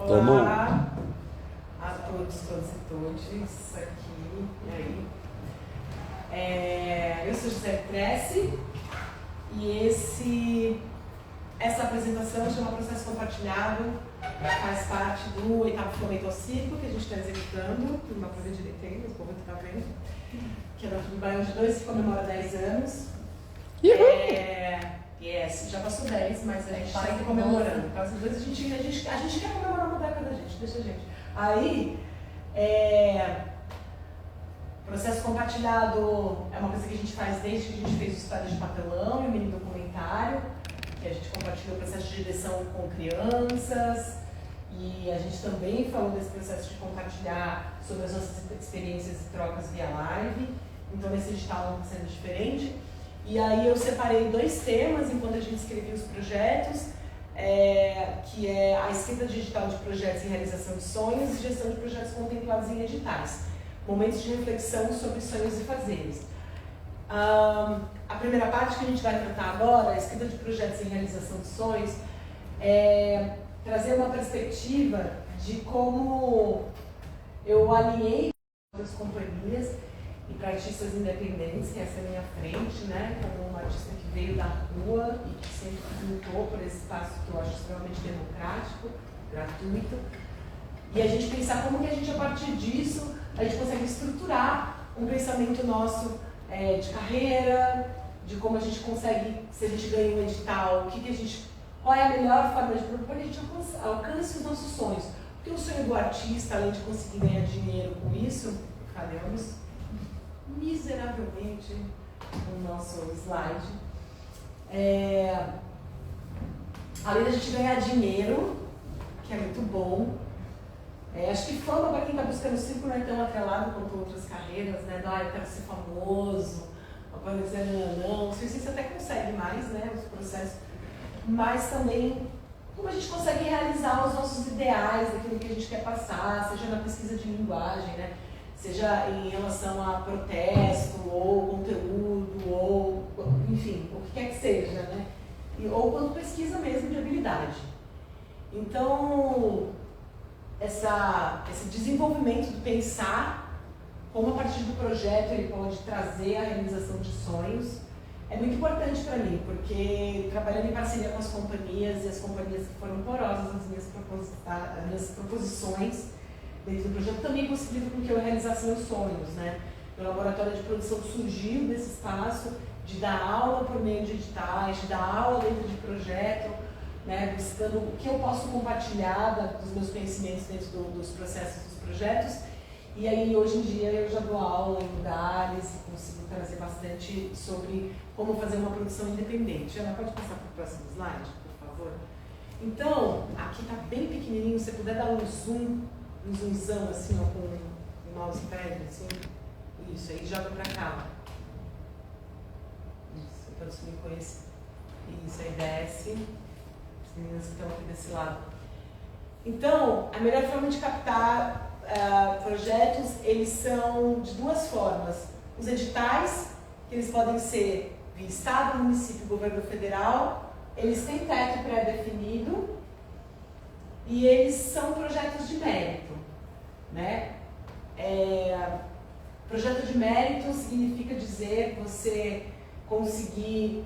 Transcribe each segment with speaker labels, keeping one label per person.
Speaker 1: Olá a todos, todas e todos aqui. E aí? Eu sou José Cresce e essa apresentação chama Processo Compartilhado, faz parte do 8º Fomento ao Ciclo que a gente está executando, por uma coisa direiteira, o povo está vendo, que é da Tudo Baião de 2, que comemora 10 anos. Yes, já passou 10, mas a gente está sempre comemorando. Quase 2 a gente quer comemorar uma década da gente, deixa a gente. Aí, processo compartilhado é uma coisa que a gente faz desde que a gente fez o História de Papelão e o mini documentário, que a gente compartilhou o processo de direção com crianças, e a gente também falou desse processo de compartilhar sobre as nossas experiências e trocas via live. Então, nesse edital está sendo diferente. E aí eu separei 2 temas enquanto a gente escrevia os projetos, que é a escrita digital de projetos e realização de sonhos e gestão de projetos contemplados em editais. Momentos de reflexão sobre sonhos e fazeres. A primeira parte que a gente vai tratar agora, a escrita de projetos e realização de sonhos, é trazer uma perspectiva de como eu alinhei com as companhias e para artistas independentes, que essa é a minha frente, né, como uma artista que veio da rua e que sempre lutou por esse espaço que eu acho extremamente democrático, gratuito, e a gente pensar como que a gente, a partir disso, a gente consegue estruturar um pensamento nosso de carreira, de como a gente consegue, se a gente ganha um edital, qual é a melhor forma de propor que a gente alcance os nossos sonhos. Porque o sonho do artista, além de conseguir ganhar dinheiro com isso, falhamos miseravelmente no nosso slide. Além da gente ganhar dinheiro, que é muito bom, acho que fama para quem está buscando círculo não é tão atrelado quanto outras carreiras, né? Eu quero ser famoso, para dizer não. O suicídio até consegue mais, né? Os processos, mas também como a gente consegue realizar os nossos ideais, daquilo que a gente quer passar, seja na pesquisa de linguagem, né? Seja em relação a protesto, ou conteúdo, ou enfim, o que quer que seja, né? Ou quanto pesquisa mesmo de habilidade. Então, esse desenvolvimento do pensar, como a partir do projeto ele pode trazer a realização de sonhos, é muito importante para mim, porque trabalhando em parceria com as companhias, e as companhias que foram porosas nas minhas proposições, dentro do projeto, também possibilitou com que eu realizasse meus sonhos, né? Meu laboratório de produção surgiu desse espaço de dar aula por meio de editais, de dar aula dentro de projeto, né? Buscando o que eu posso compartilhar dos meus conhecimentos dentro dos processos dos projetos. E aí, hoje em dia, eu já dou aula em lugares e consigo trazer bastante sobre como fazer uma produção independente. Ana, pode passar para o próximo slide, por favor? Então, aqui está bem pequenininho, se você puder dar um zoomzão assim, ó, com o mousepad, assim. Isso, aí joga pra cá. Isso, para você me conhecer. Isso, aí desce. As meninas que estão aqui desse lado. Então, a melhor forma de captar projetos, eles são de 2 formas. Os editais, que eles podem ser via Estado, município, governo federal, eles têm teto pré-definido e eles são projetos de mérito, né? Projeto de mérito significa dizer você conseguir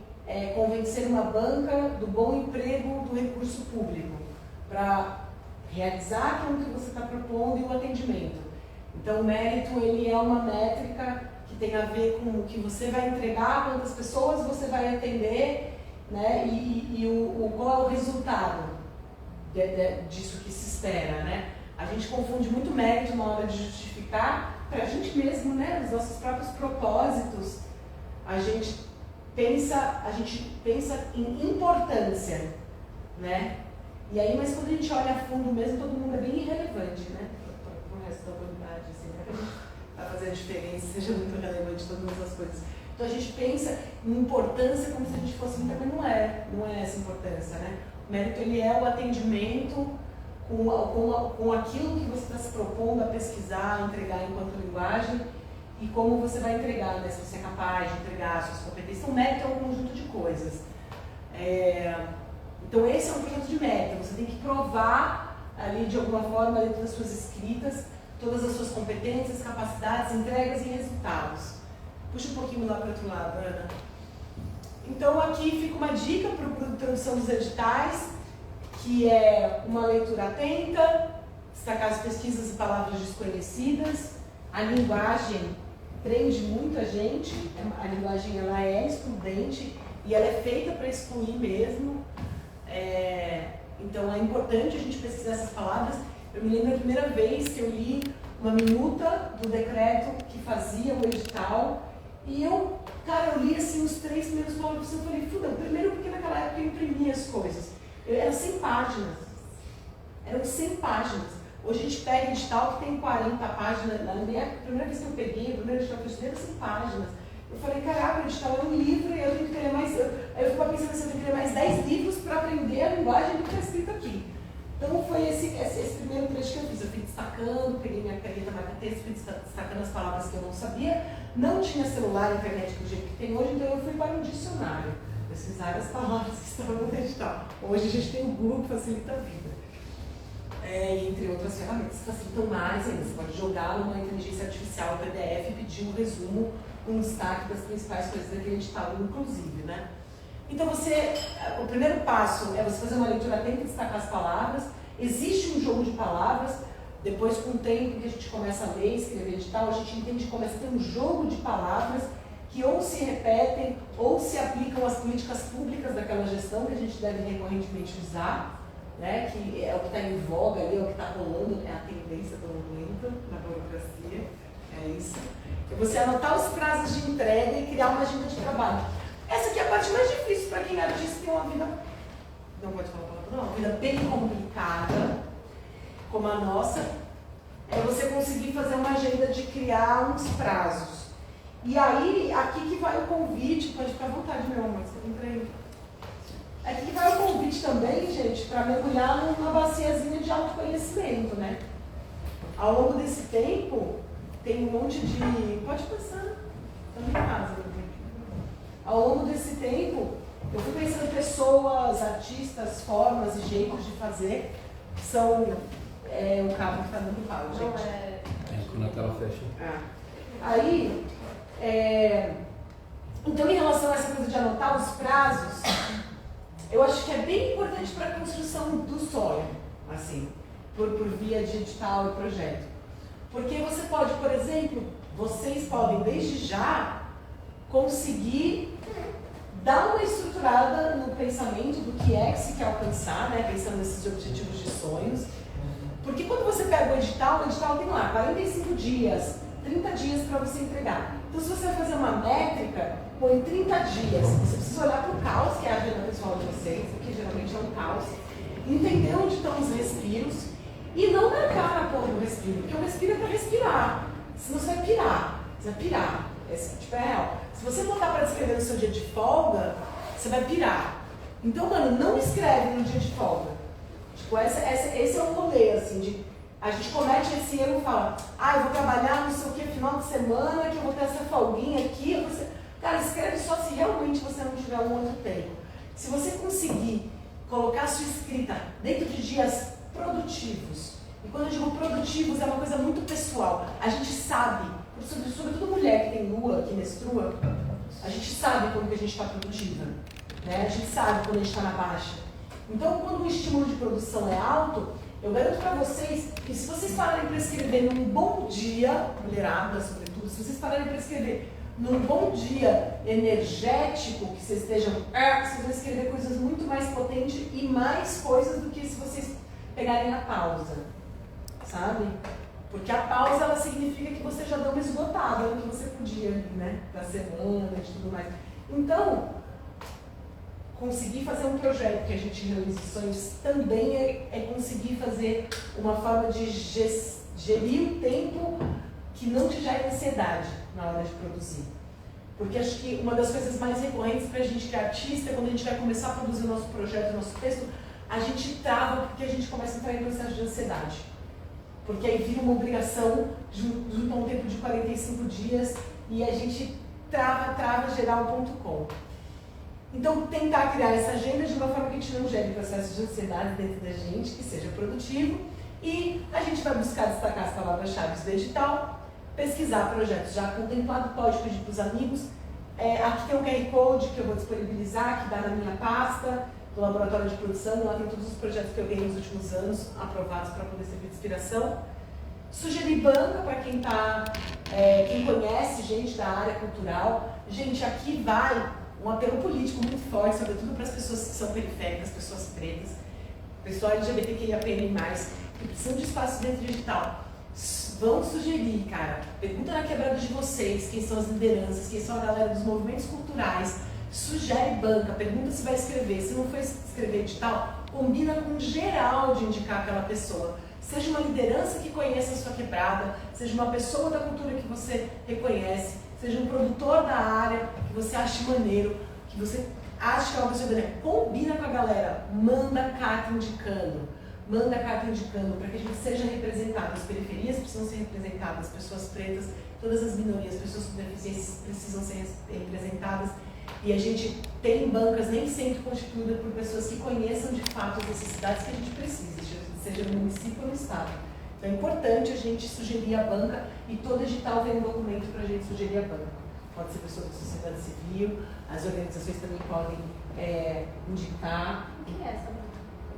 Speaker 1: convencer uma banca do bom emprego do recurso público para realizar aquilo que você está propondo e o atendimento. Então, o mérito ele é uma métrica que tem a ver com o que você vai entregar, quantas pessoas você vai atender, né? Qual é o resultado disso que se espera, né? A gente confunde muito mérito na hora de justificar para a gente mesmo, né? Os nossos próprios propósitos. A gente pensa em importância, né? E aí, mas quando a gente olha a fundo mesmo, todo mundo é bem irrelevante, né? Para o resto da humanidade, assim, para fazer a diferença, seja muito relevante todas as coisas. Então a gente pensa em importância como se a gente fosse, mas não é essa importância, né? O mérito ele é o atendimento com aquilo que você está se propondo a pesquisar, a entregar enquanto linguagem e como você vai entregar, né? Se você é capaz de entregar as suas competências. Então, o mérito é um conjunto de coisas. Então, esse é um projeto de mérito. Você tem que provar ali de alguma forma dentro das suas escritas, todas as suas competências, capacidades, entregas e resultados. Puxa um pouquinho lá para o outro lado, Ana. Então aqui fica uma dica para a produção dos editais, que é uma leitura atenta, destacar as pesquisas e palavras desconhecidas. A linguagem prende muito a gente, a linguagem ela é excludente e ela é feita para excluir mesmo. Então é importante a gente pesquisar essas palavras. Eu me lembro da primeira vez que eu li uma minuta do decreto que fazia o edital e eu li assim os 3 primeiros palavras e eu falei, primeiro porque naquela época eu imprimia as coisas. Eram 100 páginas. Eram 100 páginas. Hoje a gente pega edital que tem 40 páginas. Na primeira vez que eu peguei, o primeiro edital que eu estudei era 100 páginas. Eu falei, caraca, o edital é um livro e eu tenho que ler mais. Aí eu ficava pensando assim, eu tenho que ler mais 10 livros para aprender a linguagem do que está escrito aqui. Então foi esse primeiro trecho que eu fiz. Eu fui destacando, peguei minha caneta marca-texto, fui destacando as palavras que eu não sabia. Não tinha celular, internet do jeito que tem hoje, então eu fui para um dicionário. Pesquisar as palavras que estavam no edital. Hoje a gente tem o Google que facilita a vida. Entre outras ferramentas que facilitam mais ainda. Você pode jogar numa inteligência artificial, PDF, e pedir um resumo, um destaque das principais coisas daquele edital, inclusive, né? Então o primeiro passo é você fazer uma leitura atenta e destacar as palavras. Existe um jogo de palavras, depois com o tempo que a gente começa a ler, escrever edital, a gente entende que começa a ter um jogo de palavras que ou se repetem ou se aplicam às políticas públicas daquela gestão que a gente deve recorrentemente usar, né? Que é o que está em voga ali, é o que está rolando, é a tendência do momento na burocracia, é isso. É você anotar os prazos de entrega e criar uma agenda de trabalho. Essa aqui é a parte mais difícil para quem artista tem uma vida, não pode falar palavra não, uma vida bem complicada, como a nossa, é você conseguir fazer uma agenda de criar uns prazos. E aí, aqui que vai o convite, pode ficar à vontade, meu amor, você entra aí. Aqui que vai o convite também, gente, para mergulhar numa baciazinha de autoconhecimento, né? Ao longo desse tempo, tem um monte de... Pode passar, tá em casa. Ao longo desse tempo, eu fui pensando em pessoas, artistas, formas e jeitos de fazer, que são... o cabo que está dando pau, gente.
Speaker 2: Não quando a tela fecha.
Speaker 1: Aí, então, em relação a essa coisa de anotar os prazos, eu acho que é bem importante para a construção do sonho, assim, por via de edital e projeto. Porque você pode, por exemplo, vocês podem desde já conseguir dar uma estruturada no pensamento do que é que se quer alcançar, né, pensando nesses objetivos de sonhos. Porque quando você pega o edital tem lá 45 dias, 30 dias para você entregar. Então, se você vai fazer uma métrica, põe 30 dias. Você precisa olhar para o caos, que é a agenda pessoal de vocês, que geralmente é um caos, entender onde estão os respiros e não marcar na porra do respiro, porque o respiro é para respirar. Senão você vai pirar. Você vai pirar. Tipo, é real. Se você botar para escrever no seu dia de folga, você vai pirar. Então, mano, não escreve no dia de folga. Tipo, esse é o rolê, assim, de a gente comete esse erro e fala, eu vou trabalhar não sei o que final de semana, que eu vou ter essa folguinha aqui. Cara, escreve só se realmente você não tiver um outro tempo. Se você conseguir colocar a sua escrita dentro de dias produtivos, e quando eu digo produtivos é uma coisa muito pessoal, a gente sabe, sobretudo mulher que tem lua, que menstrua, a gente sabe quando que a gente está produtiva, né? A gente sabe quando a gente está na baixa. Então, quando o estímulo de produção é alto, eu garanto para vocês que se vocês pararem para escrever num bom dia, mulherada sobretudo, se vocês pararem para escrever num bom dia energético, que vocês estejam, vocês vão escrever coisas muito mais potentes e mais coisas do que se vocês pegarem a pausa, sabe? Porque a pausa, ela significa que você já deu uma esgotada no que você podia ali, né? Da semana e tudo mais. Então, conseguir fazer um projeto que a gente realize sonhos também é conseguir fazer uma forma de gerir o tempo que não te gera ansiedade na hora de produzir. Porque acho que uma das coisas mais recorrentes para a gente que é artista é quando a gente vai começar a produzir o nosso projeto, o nosso texto, a gente trava porque a gente começa a entrar em processo de ansiedade. Porque aí vira uma obrigação junto a um tempo de 45 dias e a gente trava geral.com. Então, tentar criar essa agenda de uma forma que a gente não gere processos de ansiedade dentro da gente, que seja produtivo. E a gente vai buscar destacar as palavras-chave do edital, pesquisar projetos já contemplados, pode pedir para os amigos. Aqui tem um QR Code que eu vou disponibilizar, que dá na minha pasta, do laboratório de produção. Lá tem todos os projetos que eu ganhei nos últimos anos, aprovados para poder servir de inspiração. Sugerir banca para quem quem conhece gente da área cultural. Gente, aqui vai um apelo político muito forte, sobretudo para as pessoas que são periféricas, pessoas pretas, pessoal LGBTQIA+, que precisam de espaço dentro digital. Vão sugerir, cara, pergunta na quebrada de vocês, quem são as lideranças, quem são a galera dos movimentos culturais, sugere banca, pergunta se vai escrever, se não for escrever edital, combina com geral de indicar aquela pessoa. Seja uma liderança que conheça a sua quebrada, seja uma pessoa da cultura que você reconhece, seja um produtor da área que você ache maneiro, que você acha que é uma pessoa maneira. Combina com a galera, manda carta indicando. Manda carta indicando para que a gente seja representado. As periferias precisam ser representadas, pessoas pretas, todas as minorias, pessoas com deficiências precisam ser representadas. E a gente tem bancas nem sempre constituídas por pessoas que conheçam de fato as necessidades que a gente precisa, seja no município ou no estado. Então é importante a gente sugerir a banca e todo edital tem um documento para a gente sugerir a banca. Pode ser pessoa da sociedade civil, as organizações também podem indicar.
Speaker 3: O que é essa banca?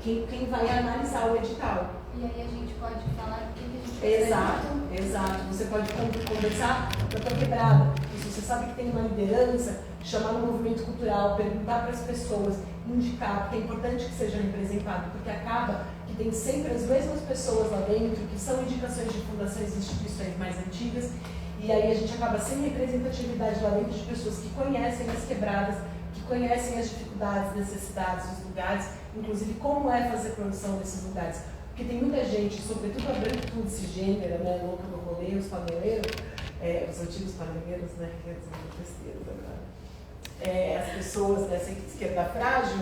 Speaker 1: Quem vai analisar o edital.
Speaker 3: E aí a gente pode falar do que a gente precisa.
Speaker 1: Exato. Você pode conversar com a tua quebrada. E se você sabe que tem uma liderança, chamar no movimento cultural, perguntar para as pessoas, indicar, porque é importante que seja representado, porque acaba que tem sempre as mesmas pessoas lá dentro, que são indicações de fundações e instituições mais antigas, e aí a gente acaba sem representatividade lá dentro de pessoas que conhecem as quebradas, que conhecem as dificuldades, necessidades, os lugares, inclusive como é fazer produção nesses lugares. Porque tem muita gente, sobretudo a branquitude cisgênera, né, louca do rolê, os paneleiros, os antigos paneleiros, né, que são besteiras agora. As pessoas dessa esquerda frágil,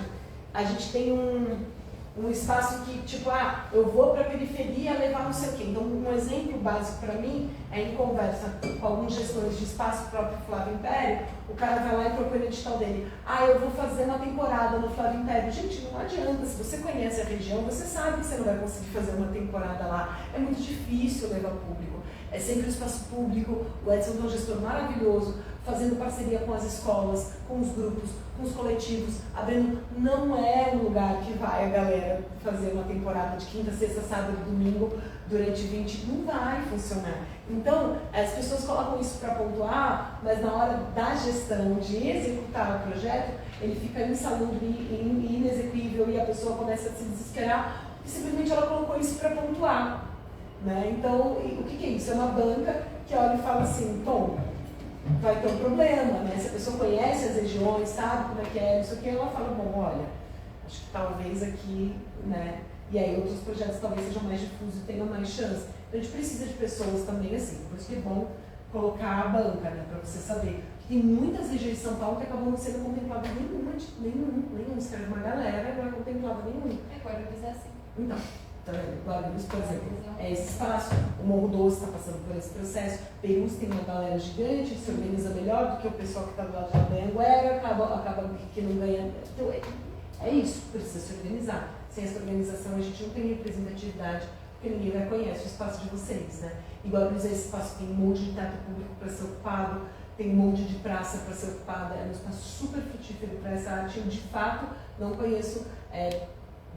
Speaker 1: a gente tem um espaço que, tipo, eu vou para a periferia levar não sei o quê. Então, um exemplo básico para mim é em conversa com alguns gestores de espaço próprio Flávio Império, o cara vai lá e propõe o edital dele. Eu vou fazer uma temporada no Flávio Império. Gente, não adianta. Se você conhece a região, você sabe que você não vai conseguir fazer uma temporada lá. É muito difícil levar público. É sempre o espaço público. O Edson é um gestor maravilhoso, fazendo parceria com as escolas, com os grupos, com os coletivos, abrindo. Não é um lugar que vai a galera fazer uma temporada de quinta, sexta, sábado e domingo durante 20, não vai funcionar. Então, as pessoas colocam isso para pontuar, mas na hora da gestão, de executar o projeto, ele fica insalubre e inexequível e a pessoa começa a se desesperar e simplesmente ela colocou isso para pontuar. Né? Então, o que é isso? É uma banca que olha e fala assim, bom, vai ter um problema, né? Se a pessoa conhece as regiões, sabe como é que é, isso aqui, ela fala, bom, olha, acho que talvez aqui, né? E aí outros projetos talvez sejam mais difusos e tenham mais chance. Então a gente precisa de pessoas também assim, por isso que é bom colocar a banca, né? Para você saber. Tem muitas regiões de São Paulo que acabam não sendo contempladas nenhum. Escreve uma galera e não é contemplada nenhum.
Speaker 3: Guarulhos é assim.
Speaker 1: Então, Guarulhos, por exemplo, é esse espaço. O Morro Doce está passando por esse processo. Perus tem uma galera gigante, se organiza melhor do que o pessoal que está do lado de Anhanguera, acaba que não ganha. Então, é isso, precisa se organizar. Sem essa organização a gente não tem representatividade, porque ninguém vai conhecer o espaço de vocês, né? E Guarulhos é esse espaço que tem um monte de teatro público para ser ocupado, tem um monte de praça para ser ocupada, é um espaço super frutífero para essa arte. Eu, de fato, não conheço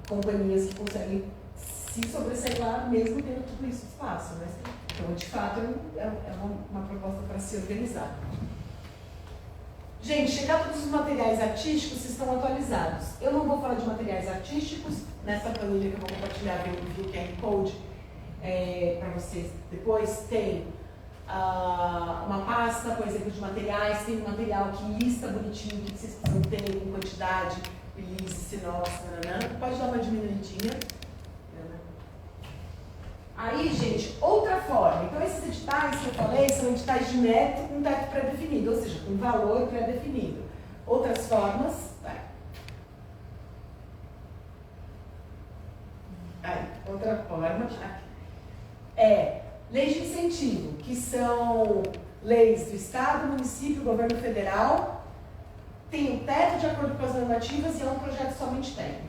Speaker 1: companhias que conseguem se sobressair lá, mesmo tendo tudo isso de espaço, né? Então, de fato, é uma proposta para se organizar. Gente, chegar todos os materiais artísticos estão atualizados. Eu não vou falar de materiais artísticos, nessa planilha que eu vou compartilhar via o QR Code para vocês depois. Tem uma pasta com exemplo de materiais, tem um material que lista bonitinho o que vocês precisam ter, com quantidade, release, sinopse, pode dar uma diminuidinha. Aí, gente, outra forma. Então, esses editais que eu falei são editais de mérito com teto pré-definido, ou seja, com valor pré-definido. Outras formas, outra forma é leis de incentivo, que são leis do Estado, município, governo federal, tem o teto de acordo com as normativas e é um projeto somente técnico.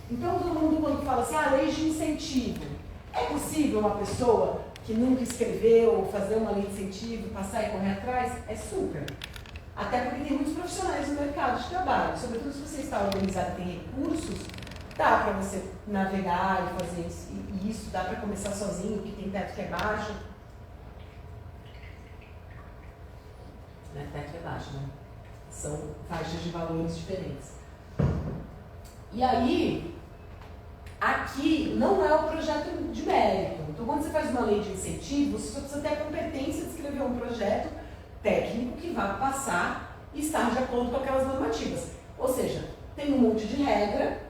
Speaker 1: Então todo mundo quando fala assim, lei de incentivo, é possível uma pessoa que nunca escreveu fazer uma lei de incentivo, passar e correr atrás? É super. Até porque tem muitos profissionais no mercado de trabalho, sobretudo se você está organizado e tem recursos, dá para você navegar e fazer isso, e isso dá para começar sozinho, que tem teto que é baixo. Né? Teto é baixo, né? São faixas de valores diferentes. E aí, aqui não é o projeto de mérito. Então, quando você faz uma lei de incentivo, você só precisa ter a competência de escrever um projeto técnico que vá passar e estar de acordo com aquelas normativas. Ou seja, tem um monte de regra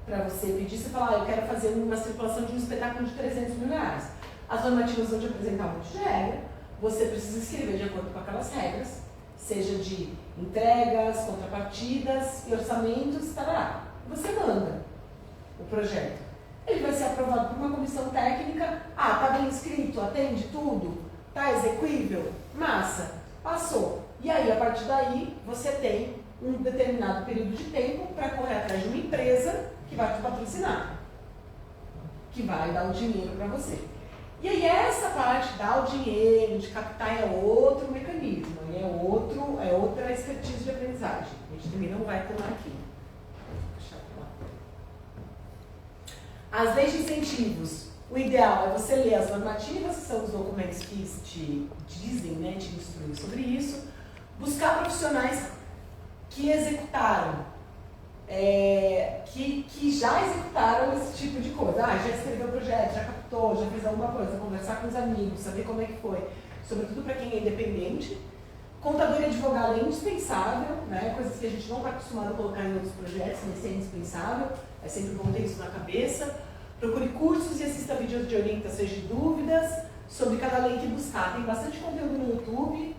Speaker 1: para você pedir, você fala, eu quero fazer uma circulação de um espetáculo de 300 mil reais. As normativas vão te apresentar um monte de regra, você precisa escrever de acordo com aquelas regras, seja de entregas, contrapartidas e orçamentos, tarará. Você manda o projeto. Ele vai ser aprovado por uma comissão técnica, tá bem escrito, atende tudo, tá exequível, massa, passou. E aí, a partir daí, você tem um determinado período de tempo para correr atrás de uma empresa que vai te patrocinar, que vai dar o dinheiro para você. E aí essa parte, dar o dinheiro, de captar, é outro mecanismo, é outra expertise de aprendizagem. A gente também não vai pular aqui. Deixa eu pular. As leis de incentivos. O ideal é você ler as normativas, que são os documentos que te dizem, né, te instruem sobre isso. Buscar profissionais que executaram, que já executaram esse tipo de coisa. Já escreveu o projeto, já captou, já fez alguma coisa, conversar com os amigos, saber como é que foi. Sobretudo para quem é independente. Contador e advogado é indispensável, né? Coisas que a gente não está acostumado a colocar em outros projetos, mas é indispensável. É sempre bom ter isso na cabeça. Procure cursos e assista vídeos de orientações de dúvidas sobre cada lei que buscar. Tem bastante conteúdo no YouTube,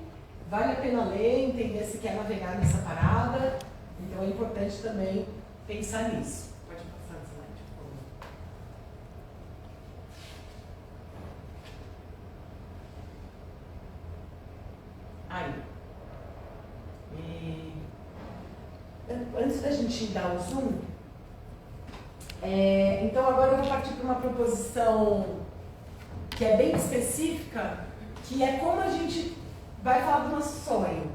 Speaker 1: vale a pena ler, entender se quer navegar nessa parada. Então é importante também pensar nisso. Pode passar no slide, por favor. Aí. Antes da gente dar o zoom, então agora eu vou partir para uma proposição que é bem específica, que é como a gente vai falar do nosso sonho,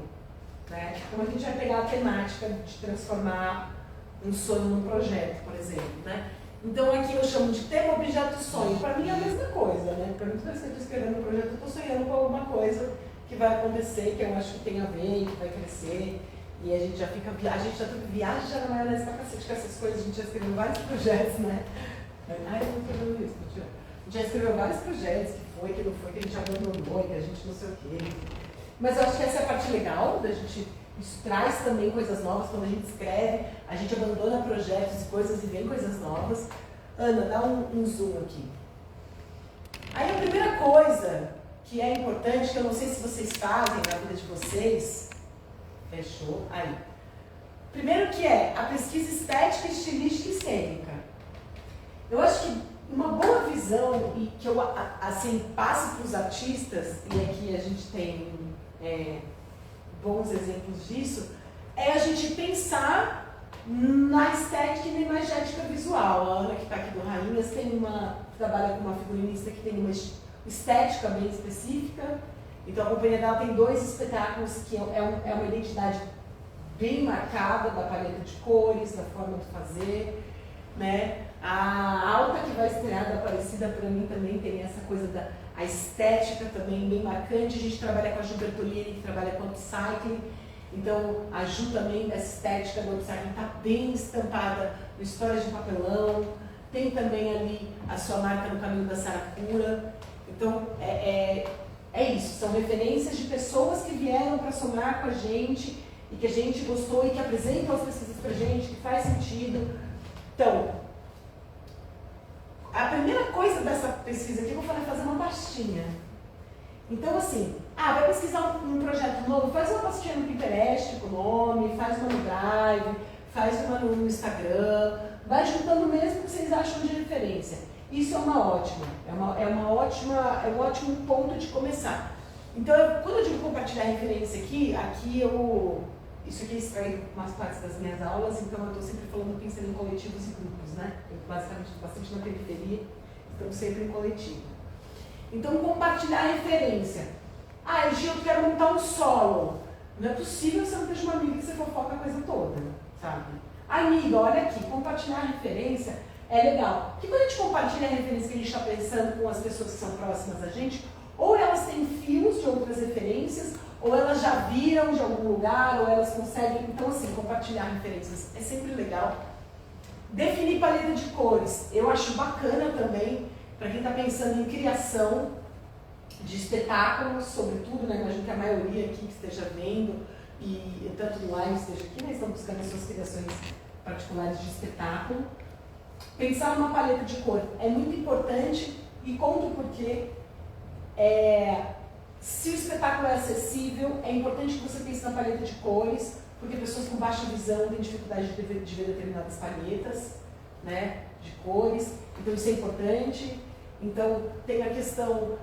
Speaker 1: né? Como a gente vai pegar a temática de transformar um sonho num projeto, por exemplo, né? Então aqui eu chamo de tema, objeto, sonho. Para mim é a mesma coisa, né? Para mim, toda vez que eu estou escrevendo um projeto, eu estou sonhando com alguma coisa que vai acontecer, que eu acho que tem a ver, que vai crescer. E a gente já fica, a gente já viaja na maionese pra cacete com essas coisas, a gente já escreveu vários projetos, né? Eu não estou vendo isso, a gente já escreveu vários projetos, que foi, que não foi, que a gente abandonou, que a gente não sei o quê. Mas eu acho que essa é a parte legal, da gente, isso traz também coisas novas, quando a gente escreve, a gente abandona projetos e coisas e vem coisas novas. Ana, dá um zoom aqui. Aí a primeira coisa que é importante, que eu não sei se vocês fazem na vida de vocês, fechou? Aí. Primeiro que é a pesquisa estética, estilística e cênica. Eu acho que uma boa visão, e que eu assim, passo para os artistas, e aqui a gente tem bons exemplos disso, é a gente pensar na estética e na imagética visual. A Ana, que está aqui do Rainhas, trabalha com uma figurinista que tem uma estética bem específica. Então a companhia dela tem 2 espetáculos que é uma identidade bem marcada da paleta de cores, da forma de fazer, né? A Alta, que vai estrear da Aparecida, para mim também tem essa coisa a estética também bem marcante. A gente trabalha com a Ju Bertolini, que trabalha com upcycling. Então a Ju também, dessa estética do upcycling, está bem estampada no Histórias de Papelão. Tem também ali a sua marca no Caminho da Saracura. Então é isso, são referências de pessoas que vieram para somar com a gente e que a gente gostou e que apresentam as pesquisas para a gente, que faz sentido. Então, a primeira coisa dessa pesquisa aqui, eu vou fazer uma pastinha. Então, assim, vai pesquisar um projeto novo, faz uma pastinha no Pinterest com o nome, faz uma no Drive, faz uma no Instagram, vai juntando mesmo o que vocês acham de referência. Isso é uma ótima, é um ótimo ponto de começar. Então, quando eu digo compartilhar referência aqui eu isso aqui é extraído umas partes das minhas aulas, então eu estou sempre falando, pensando em coletivos e grupos, né? Eu basicamente estou bastante na periferia, então sempre em coletivo. Então, compartilhar a referência. Ah, Gil, eu quero montar um solo. Não é possível você não ter uma amiga que você fofoca a coisa toda, sabe? Amiga, olha aqui, compartilhar a referência é legal. Porque quando a gente compartilha a referência que a gente está pensando com as pessoas que são próximas a gente, ou elas têm fios de outras referências, ou elas já viram de algum lugar, ou elas conseguem... Então, assim, compartilhar referências é sempre legal. Definir paleta de cores. Eu acho bacana também, para quem está pensando em criação de espetáculos, sobretudo, né? Imagino que a maioria aqui que esteja vendo, e tanto no live esteja aqui, né? Estão buscando as suas criações particulares de espetáculo. Pensar numa paleta de cor é muito importante, e conto o porquê. Se o espetáculo é acessível, é importante que você pense na paleta de cores, porque pessoas com baixa visão têm dificuldade de ver determinadas paletas, né, de cores, então isso é importante. Então tem a questão,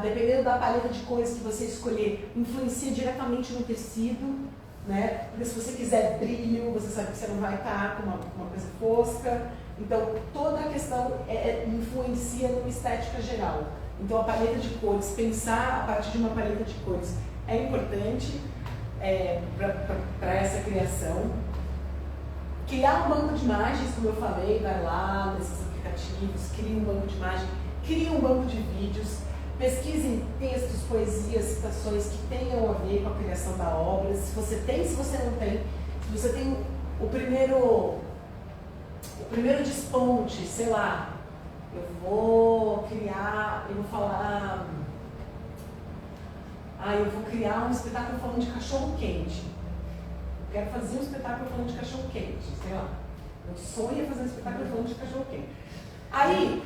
Speaker 1: dependendo da paleta de cores que você escolher, influencia diretamente no tecido, né, porque se você quiser brilho, você sabe que você não vai estar com uma coisa fosca, então toda a questão influencia numa estética geral. Então a paleta de cores, pensar a partir de uma paleta de cores é importante para essa criação. Criar um banco de imagens, como eu falei, vai lá nesses aplicativos, cria um banco de imagens, cria um banco de vídeos, pesquisem textos, poesias, citações que tenham a ver com a criação da obra, se você tem, se você não tem, se você tem o primeiro desponte, sei lá, eu vou criar um espetáculo falando de cachorro-quente. Eu quero fazer um espetáculo falando de cachorro-quente, sei lá. Meu sonho é fazer um espetáculo falando de cachorro-quente. Aí,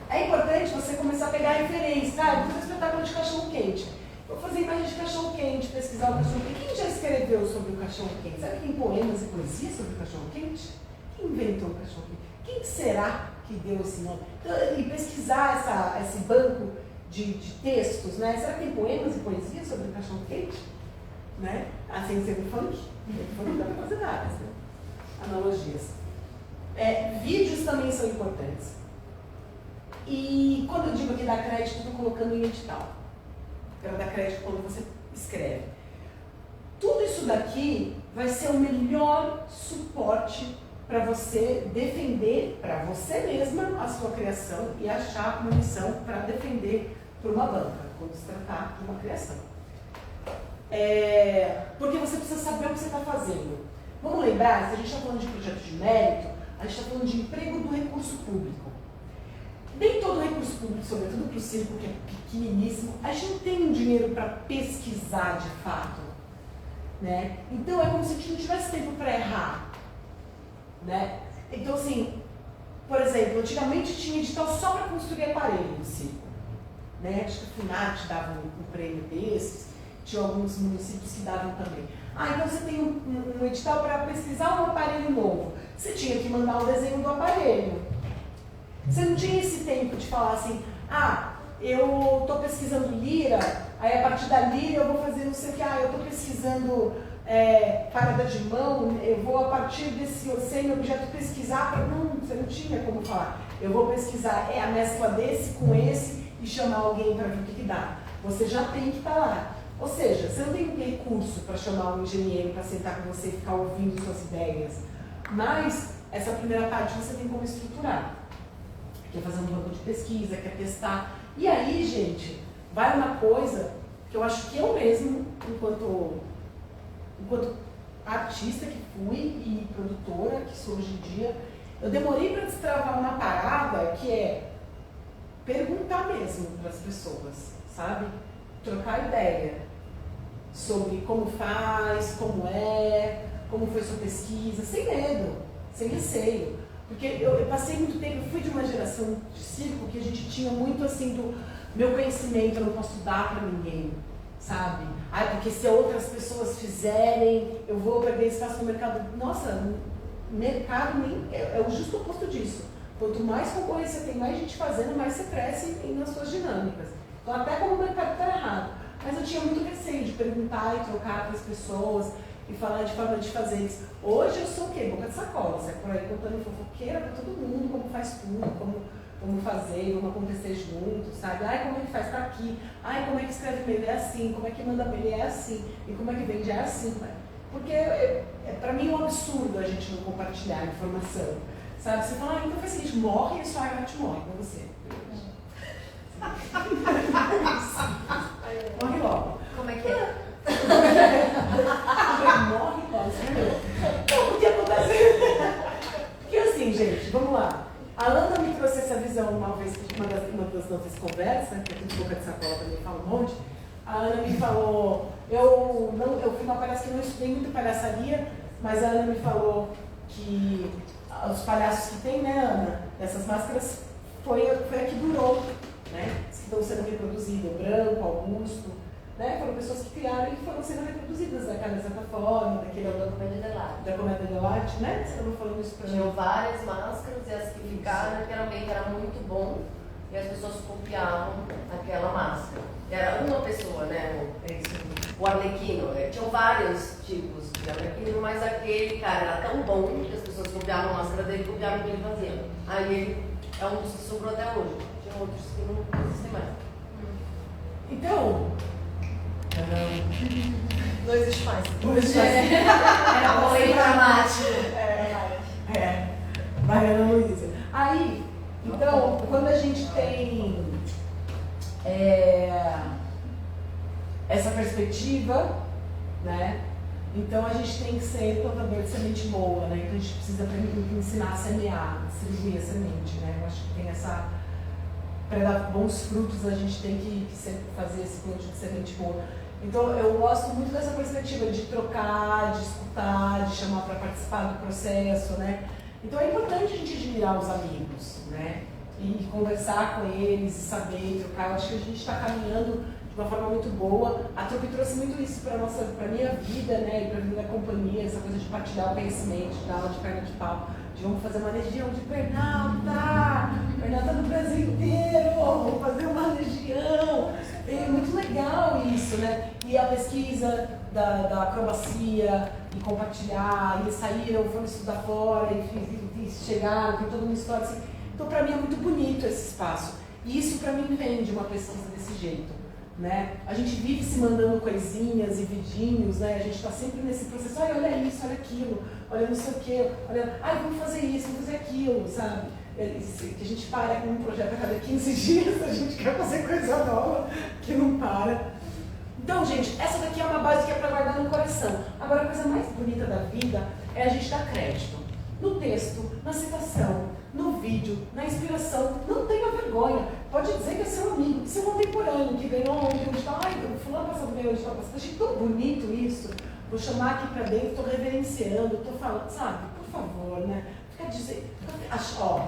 Speaker 1: é importante você começar a pegar referências. Ah, eu vou fazer um espetáculo de cachorro-quente. Vou fazer imagem de cachorro-quente, pesquisar o cachorro-quente. Quem já escreveu sobre o cachorro-quente? Sabe que tem poemas e poesias sobre o cachorro-quente? Quem inventou o cachorro-quente? Quem será que deu esse nome? Então, e pesquisar esse banco de textos, né? Será que tem poemas e poesias sobre o cachorro-quente? Né? Assim ser do funk? O funk dá para fazer várias, né? Analogias. Vídeos também são importantes. E quando eu digo aqui dar crédito, estou colocando em edital. Quero dar crédito quando você escreve. Tudo isso daqui vai ser o melhor suporte para você defender para você mesma a sua criação e achar uma missão para defender para uma banca, quando se tratar de uma criação. Porque você precisa saber o que você está fazendo. Vamos lembrar, se a gente está falando de projeto de mérito, a gente está falando de emprego do recurso público. Nem todo recurso público, sobretudo para o circo, que é pequeniníssimo, a gente não tem um dinheiro para pesquisar de fato. Né? Então é como se a gente não tivesse tempo para errar. Né? Então, assim, por exemplo, antigamente tinha edital só para construir aparelho no circo. Né? Acho que a FUNAT dava um prêmio desses, tinha alguns municípios que davam também. Então você tem um edital para pesquisar um aparelho novo. Você tinha que mandar o desenho do aparelho. Você não tinha esse tempo de falar assim, eu estou pesquisando lira, aí a partir da lira eu vou fazer não sei o que, eu estou pesquisando parada de mão, eu vou a partir desse semi-objeto pesquisar, não, você não tinha como falar. Eu vou pesquisar a mescla desse com esse e chamar alguém para ver o que dá. Você já tem que estar lá. Ou seja, você não tem um recurso para chamar um engenheiro para sentar com você e ficar ouvindo suas ideias. Mas essa primeira parte você tem como estruturar. Quer fazer um banco de pesquisa, quer testar. E aí, gente, vai uma coisa que eu acho que eu mesmo, enquanto artista que fui e produtora que sou hoje em dia, eu demorei para destravar uma parada que é perguntar mesmo para as pessoas, sabe? Trocar ideia sobre como faz, como foi sua pesquisa, sem medo, sem receio. Porque eu passei muito tempo, eu fui de uma geração de circo que a gente tinha muito assim do meu conhecimento, eu não posso dar para ninguém, sabe? Porque se outras pessoas fizerem, eu vou perder espaço no mercado. Nossa, mercado é o justo oposto disso. Quanto mais concorrência tem, mais gente fazendo, mais você cresce nas suas dinâmicas. Então até como o mercado está errado. Mas eu tinha muito receio de perguntar e trocar com as pessoas e falar de forma de fazer isso. Hoje eu sou o quê? Boca de sacola, você é por aí contando fofoqueira pra todo mundo, como faz tudo, como fazer, vamos acontecer juntos, sabe? Ai, como é que faz? Tá aqui. Ai, como é que escreve e-mail? É assim. Como é que manda e-mail? É assim. E como é que vende? É assim. Porque pra mim é um absurdo a gente não compartilhar informação, sabe? Você fala, então faz o seguinte, morre e sua arte morre com você. Morre logo.
Speaker 3: Como é que é?
Speaker 1: Morre logo, então, o que acontece? Porque assim, gente, vamos lá. A Ana me trouxe essa visão uma vez, uma das nossas conversas, que aqui de Boca de Sacola também fala um monte. A Ana me falou, eu fui uma palhaça que não estudei muito palhaçaria, mas a Ana me falou que os palhaços que tem, né, Ana, dessas máscaras, foi a que durou, né? Que estão sendo reproduzidas, o Branco, Augusto, né? Foram pessoas que criaram e que foram sendo reproduzidas daquela certa forma, daquele
Speaker 3: Da comédia dell'arte.
Speaker 1: da comédia dell'arte, né? Você estava falando isso pra mim.
Speaker 3: Tinham várias máscaras e as que ficaram, geralmente era muito bom e as pessoas copiavam aquela máscara. Era uma pessoa, né? O Arlequino. Tinham vários tipos de Arlequino, mas aquele cara era tão bom que as pessoas copiavam a máscara dele e copiavam o que ele fazia. Aí ele é um dos que sobrou até hoje. Tinha outros que não existem mais.
Speaker 1: Então,
Speaker 3: Não existe mais.
Speaker 1: Era
Speaker 3: bom e dramático.
Speaker 1: Vai, Ana Luísa. Aí, então, quando a gente tem essa perspectiva, né? Então a gente tem que ser plantador de semente boa, né? Então a gente precisa ensinar a semear, distribuir a semente, né? Eu acho que tem essa... Para dar bons frutos, a gente tem que sempre fazer esse plantio de semente boa. Então eu gosto muito dessa perspectiva de trocar, de escutar, de chamar para participar do processo, né? Então é importante a gente admirar os amigos, né? E conversar com eles, e saber, trocar. Eu acho que a gente está caminhando de uma forma muito boa. A Trupe trouxe muito isso para a minha vida, né? E para a vida da companhia, essa coisa de partilhar o conhecimento, de dar aula de perna de pau, de vamos fazer uma legião de Pernalta! Pernalta no Brasil inteiro! Vamos fazer uma legião! É muito legal isso, né? E a pesquisa da acrobacia, e compartilhar, e saíram, foram estudar fora, e chegaram, tem toda uma história assim. Então, para mim, é muito bonito esse espaço. E isso, para mim, vem de uma pesquisa desse jeito, né? A gente vive se mandando coisinhas e vidinhos, né? A gente está sempre nesse processo, ai, olha isso, olha aquilo, olha não sei o quê, olha, ai, vamos fazer isso, vamos fazer aquilo, sabe? Que a gente para com um projeto a cada 15 dias, a gente quer fazer coisa nova, que não para. Então, gente, essa daqui é uma base que é para guardar no coração. Agora, a coisa mais bonita da vida é a gente dar crédito. No texto, na citação, no vídeo, na inspiração. Não tenha vergonha. Pode dizer que é seu amigo, seu contemporâneo, que ganhou ontem, onde está, ai, o fulano passado ganhou, onde está passado. Achei tão bonito isso. Vou chamar aqui para dentro, estou reverenciando, estou falando, sabe? Por favor, né? Fica dizendo, ó,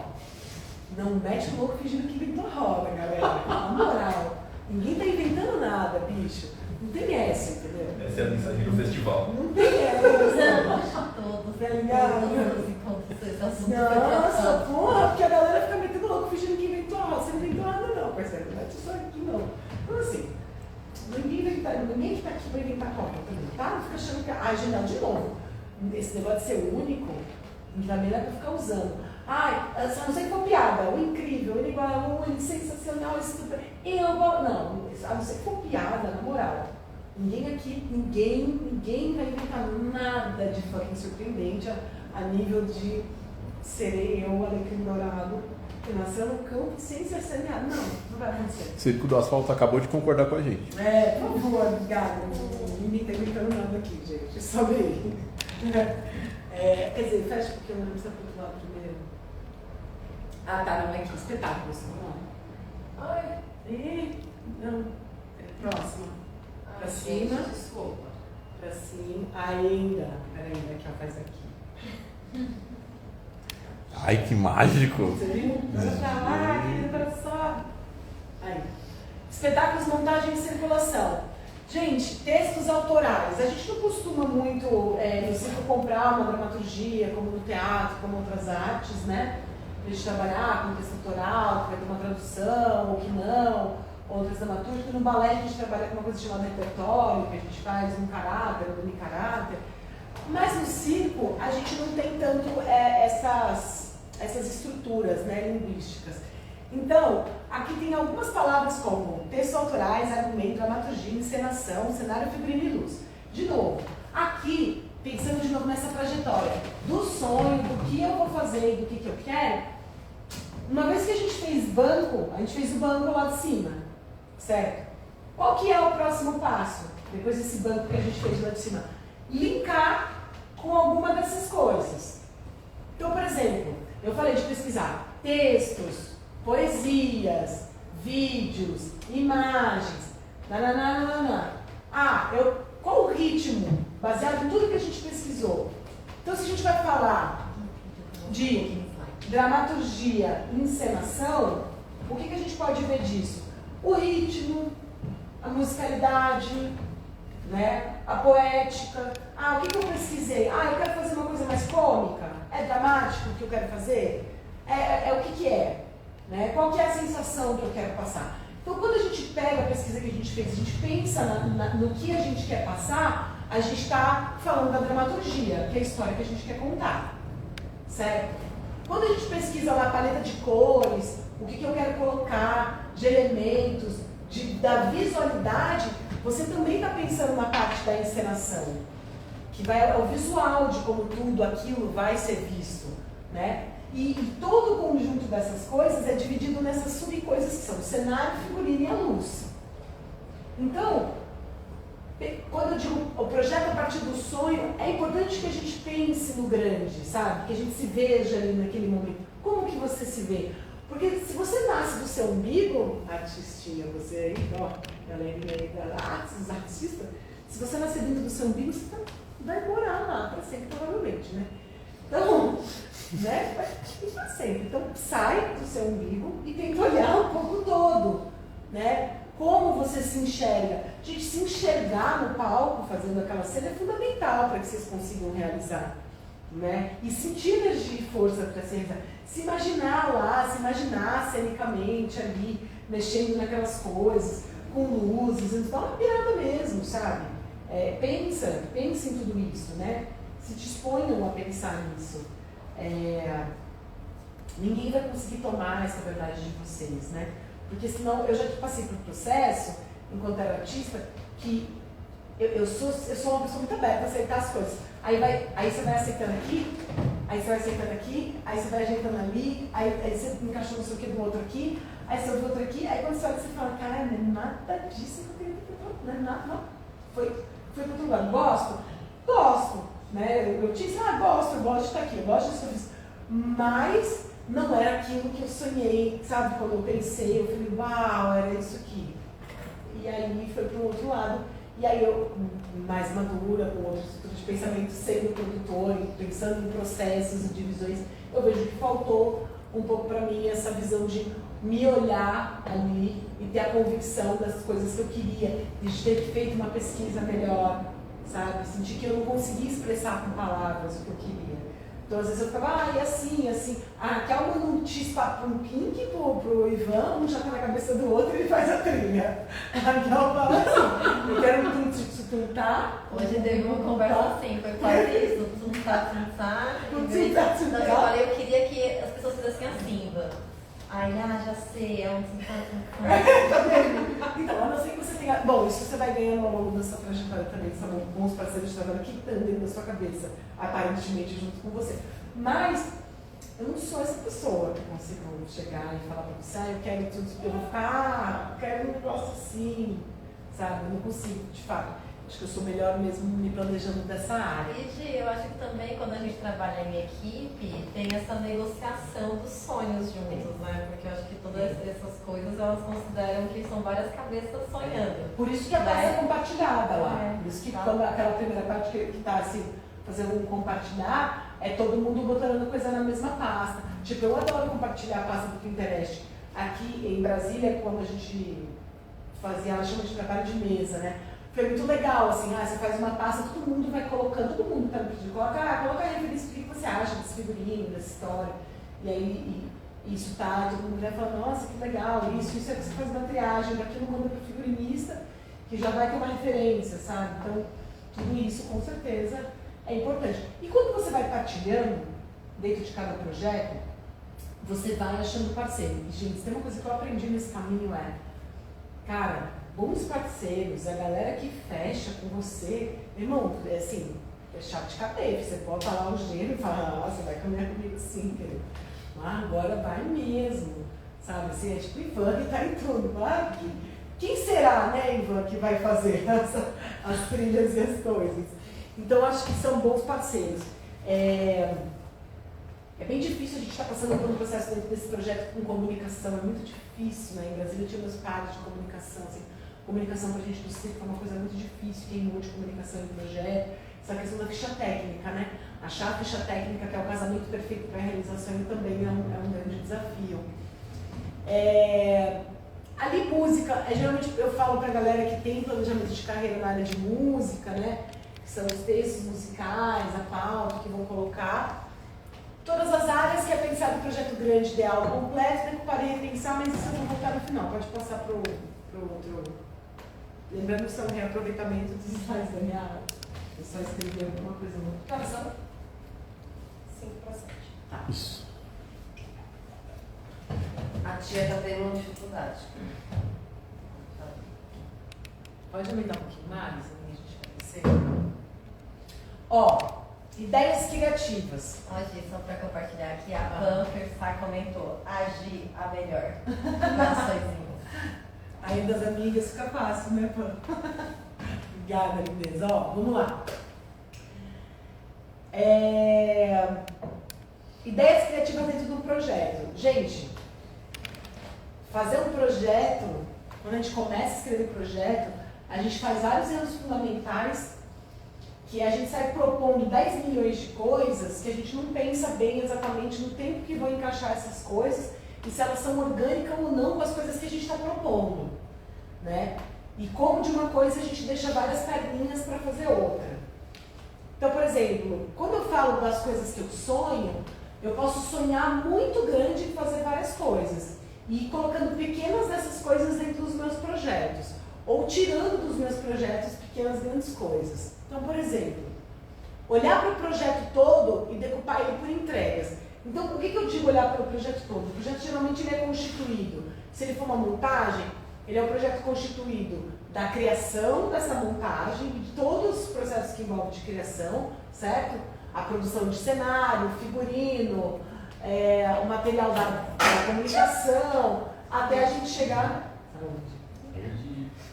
Speaker 1: não mete o louco fingindo que inventou a roda, galera. Na moral. Ninguém tá inventando nada, bicho. Não tem essa, entendeu?
Speaker 2: Essa é a mensagem do festival.
Speaker 1: Não tem essa.
Speaker 3: Todos,
Speaker 1: Tá ligado? Nossa, porra, porque a galera fica metendo louco fingindo que inventou a roda. Você não inventou nada não, parceiro. Não é isso aqui não. Então assim, ninguém que tá aqui pra inventar roda também, tá? Não fica achando que a agenda de novo. Esse negócio de ser único, também não é pra ficar usando. Ai, a não ser for piada, o incrível, o inigualável, o sensacional, isso tudo. Não, a não ser que for piada, na moral. Ninguém aqui, ninguém vai inventar nada de fucking surpreendente a nível de serei eu, Alecrim Dourado, que nasceu no campo sem ser semeado. Não vai acontecer.
Speaker 4: O Circo do Asfalto acabou de concordar com a gente.
Speaker 1: Por favor, obrigada. Não me imitando nada aqui, gente. Só bem. Quer dizer, fecha porque eu não precisa pro outro lado primeiro. Ah, tá, não é aqui. Espetáculos. Vamos lá. Ai. Não. Próxima. Pra cima.
Speaker 3: Desculpa.
Speaker 1: Pra cima. Ainda. Peraí, aqui, ó. Faz aqui.
Speaker 4: Ai, que mágico!
Speaker 1: Você viu? Olha pra lá, querida, olha só. Aí. Espetáculos, montagem e circulação. Gente, textos autorais. A gente não costuma muito no circo comprar uma dramaturgia, como no teatro, como outras artes, né? A gente trabalhar com texto autoral, que vai ter uma tradução, ou que não, ou outras dramaturgas. No balé a gente trabalha com uma coisa chamada repertório, que a gente faz um caráter, um demi-caráter. Mas no circo a gente não tem tanto essas estruturas, né, linguísticas. Então, aqui tem algumas palavras como textos autorais, argumento, dramaturgia, encenação, cenário, figurino e luz. De novo, aqui, pensando de novo nessa trajetória do sonho, do que eu vou fazer e do que eu quero, uma vez que a gente fez banco, a gente fez o banco lá de cima, certo? Qual que é o próximo passo, depois desse banco que a gente fez lá de cima? Linkar com alguma dessas coisas. Então, por exemplo, eu falei de pesquisar textos, poesias, vídeos, imagens, nananana. Qual o ritmo, baseado em tudo que a gente pesquisou? Então, se a gente vai falar de dramaturgia e encenação, o que a gente pode ver disso? O ritmo, a musicalidade, né? A poética. O que eu pesquisei? Eu quero fazer uma coisa mais cômica? É dramático o que eu quero fazer? O que é? Né? Qual que é a sensação que eu quero passar? Então, quando a gente pega a pesquisa que a gente fez, a gente pensa no que a gente quer passar, a gente está falando da dramaturgia, que é a história que a gente quer contar, certo? Quando a gente pesquisa lá a paleta de cores, o que eu quero colocar, de elementos, da visualidade, você também está pensando na parte da encenação, que vai ao visual de como tudo aquilo vai ser visto, né? E todo o conjunto dessas coisas é dividido nessas subcoisas que são o cenário, o figurino e a luz. Então, quando eu digo o projeto a partir do sonho, é importante que a gente pense no grande, sabe? Que a gente se veja ali naquele momento. Como que você se vê? Porque se você nasce do seu umbigo, artistinha, você aí, ó, galera da artes, os artistas, se você nascer dentro do seu umbigo, você vai morar lá para sempre, provavelmente, né? Então, né? Vai para sempre. Então, sai do seu umbigo e tenta olhar um pouco todo, né? Como você se enxerga. Gente, se enxergar no palco, fazendo aquela cena, é fundamental para que vocês consigam realizar, né? E sentir energia e força para se realizar. Se imaginar lá, se imaginar cenicamente ali, mexendo naquelas coisas, com luzes, dá uma pirada mesmo, sabe? Pensa em tudo isso, né? Se disponham a pensar nisso. Ninguém vai conseguir tomar essa verdade de vocês, né? Porque senão, eu já passei por um processo, enquanto era artista, que eu sou uma pessoa muito aberta a aceitar as coisas. Aí você vai aceitando aqui, aí você vai aceitando aqui, aí você vai ajeitando ali, aí você encaixou não sei o que do outro aqui, aí você ouve outro aqui, aí quando você olha, você fala, cara, não é nada disso que eu queria ter feito, não é nada, não. Foi para outro lugar. Gosto, né? Eu disse, gosto de estar aqui, eu gosto disso que eu fiz. Mas não era aquilo que eu sonhei, sabe? Quando eu pensei, eu falei, uau, era isso aqui. E aí foi para o outro lado. E aí eu, mais madura, com outros tipos de pensamento, sendo produtor, pensando em processos e divisões, eu vejo que faltou um pouco para mim essa visão de me olhar ali e ter a convicção das coisas que eu queria, de ter feito uma pesquisa melhor, sabe? Sentir que eu não conseguia expressar com palavras o que eu queria. Então, às vezes eu ficava, e assim. Quer um chispa para um Pink, pro Ivan, um já tá na cabeça do outro e ele faz a trilha. Aqui eu falo assim, eu quero um tuntar.
Speaker 3: Hoje teve uma conversa assim, foi quase isso, tuntar. Eu falei, eu queria que as pessoas fizessem assim, Ivan. Já sei, é um tuntar.
Speaker 1: Então, a não ser que você tenha... Bom, isso você vai ganhando ao longo da sua trajetória também, são bons parceiros de trabalho que estão dentro da sua cabeça, aparentemente junto com você. Mas eu não sou essa pessoa que consigo chegar e falar pra você, eu quero tudo, eu vou ficar, eu quero um negócio assim, sabe? Eu não consigo, de fato. Acho que eu sou melhor mesmo me planejando dessa área.
Speaker 3: E Gi, eu acho que também quando a gente trabalha em equipe, tem essa negociação dos sonhos juntos, né? Porque eu acho que todas essas coisas, elas consideram que são várias cabeças sonhando.
Speaker 1: Por isso que a pasta é compartilhada lá. Por isso que quando aquela primeira parte que está assim, fazendo um compartilhar, é todo mundo botando coisa na mesma pasta. Tipo, eu adoro compartilhar a pasta do Pinterest. Aqui em Brasília, quando a gente fazia, ela chama de trabalho de mesa, né? Foi muito legal, assim, você faz uma pasta, todo mundo vai colocando, todo mundo tá no pedido, coloca a referência do que você acha desse figurino, dessa história. E aí, isso tá, todo mundo vai falar, nossa, que legal, isso é que você faz uma triagem, daquilo manda para o figurinista, que já vai ter uma referência, sabe? Então, tudo isso com certeza é importante. E quando você vai partilhando dentro de cada projeto, você vai achando parceiro. E, gente, tem uma coisa que eu aprendi nesse caminho cara, bons parceiros, a galera que fecha com você, irmão, é assim, é chave de cadeia, você bota lá o gelo e fala, você vai caminhar comigo sim, querido. Mas agora vai mesmo, sabe? Assim, é tipo Ivan que tá em tudo. Quem será, né, Ivan, que vai fazer as trilhas e as coisas? Então, acho que são bons parceiros. É bem difícil a gente estar passando por um processo dentro desse projeto com comunicação, é muito difícil, né? Em Brasília eu tinha meus pares de comunicação, assim, comunicação para a gente do circo é uma coisa muito difícil, quem muda de comunicação em projeto, essa questão da ficha técnica, né? Achar a ficha técnica, que é o casamento perfeito para a realização, também é um grande desafio. Ali música, geralmente eu falo para a galera que tem planejamento de carreira na área de música, né? Que são os textos musicais, a pauta que vão colocar. Todas as áreas que é pensado o projeto grande, ideal, completo, decupar e repensar, mas isso eu vou voltar no final. Pode passar para o outro. Lembrando que são reaproveitamento dos slides da minha aula. Eu só escrevi alguma coisa muito.
Speaker 3: Que horas são? 5 para 7.
Speaker 1: Tá.
Speaker 4: Isso.
Speaker 3: A tia tá tendo uma dificuldade.
Speaker 1: Pode aumentar um pouquinho mais, a gente vai descer. Ideias criativas.
Speaker 5: Ó, Gi, só para compartilhar aqui, a Pamper Sá comentou, agir a melhor. Naçõezinho.
Speaker 1: Aí das amigas fica fácil, né, Pam? Obrigada, lindeza. Vamos lá. Ideias criativas dentro do projeto. Gente, fazer um projeto, quando a gente começa a escrever projeto, a gente faz vários erros fundamentais que a gente sai propondo 10 milhões de coisas que a gente não pensa bem exatamente no tempo que vão encaixar essas coisas e se elas são orgânicas ou não com as coisas que a gente está propondo, né? E como de uma coisa a gente deixa várias perninhas para fazer outra. Então, por exemplo, quando eu falo das coisas que eu sonho, eu posso sonhar muito grande em fazer várias coisas e ir colocando pequenas dessas coisas dentro dos meus projetos ou tirando dos meus projetos pequenas grandes coisas. Então, por exemplo, olhar para o projeto todo e decupar ele por entregas. Então, por que eu digo olhar para o projeto todo? O projeto geralmente ele é constituído. Se ele for uma montagem, ele é um projeto constituído da criação dessa montagem, de todos os processos que envolvem de criação, certo? A produção de cenário, figurino, o material da comunicação, até a gente chegar...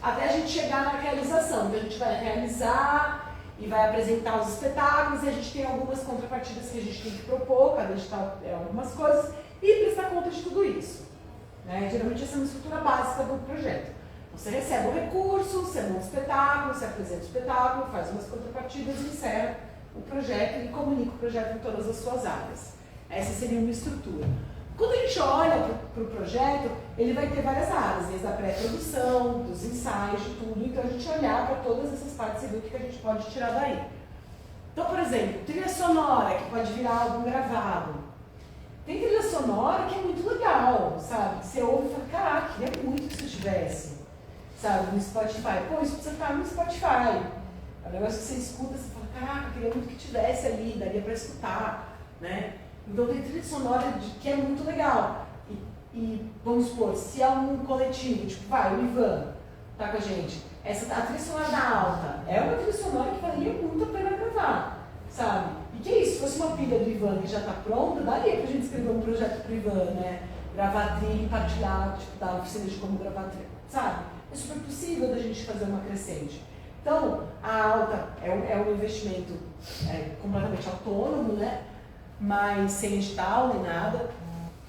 Speaker 1: Até a gente chegar na realização. Então, a gente vai realizar e vai apresentar os espetáculos e a gente tem algumas contrapartidas que a gente tem que propor, cada edital algumas coisas, e prestar conta de tudo isso. Né? Geralmente essa é uma estrutura básica do projeto. Você recebe o recurso, você monta o espetáculo, você apresenta o espetáculo, faz umas contrapartidas e encerra o projeto e comunica o projeto em todas as suas áreas. Essa seria uma estrutura. Quando a gente olha para o projeto, ele vai ter várias áreas, desde a pré-produção, dos ensaios, de tudo. Então a gente olhar para todas essas partes e ver o que a gente pode tirar daí. Então, por exemplo, trilha sonora, que pode virar álbum gravado. Tem trilha sonora que é muito legal, sabe? Você ouve e fala, caraca, queria muito que isso tivesse, sabe? No Spotify. Pô, isso precisa estar no Spotify. É um negócio que você escuta, você fala, caraca, queria muito que tivesse ali, daria para escutar, né? Então tem trilha sonora que é muito legal. E vamos supor, se é um coletivo, tipo, o Ivan tá com a gente, a trilha sonora da Alta é uma trilha sonora que valia muito a pena gravar, sabe? E que é isso, se fosse uma pilha do Ivan que já tá pronta, daria pra gente escrever um projeto pro Ivan, né? Gravar a trilha e partilhar, tipo, dar oficina de como gravar a trilha, sabe? É super possível da gente fazer uma crescente. Então, a Alta é um investimento completamente autônomo, né? Mas sem edital nem nada.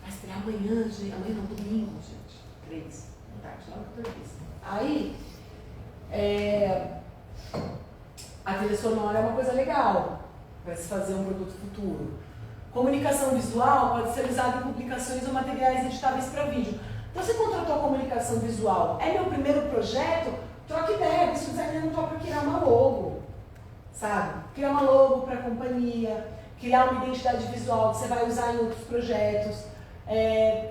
Speaker 1: Vai esperar amanhã, gente. Amanhã não, domingo, gente. 3 da tarde, lá no 14. Aí, a trilha sonora é uma coisa legal para se fazer um produto futuro. Comunicação visual pode ser usada em publicações ou materiais editáveis para vídeo. Então, você contratou a comunicação visual. É meu primeiro projeto? Troca ideia. Se o designer não toca criar uma logo, sabe? Criar uma logo para a companhia. Criar uma identidade visual que você vai usar em outros projetos.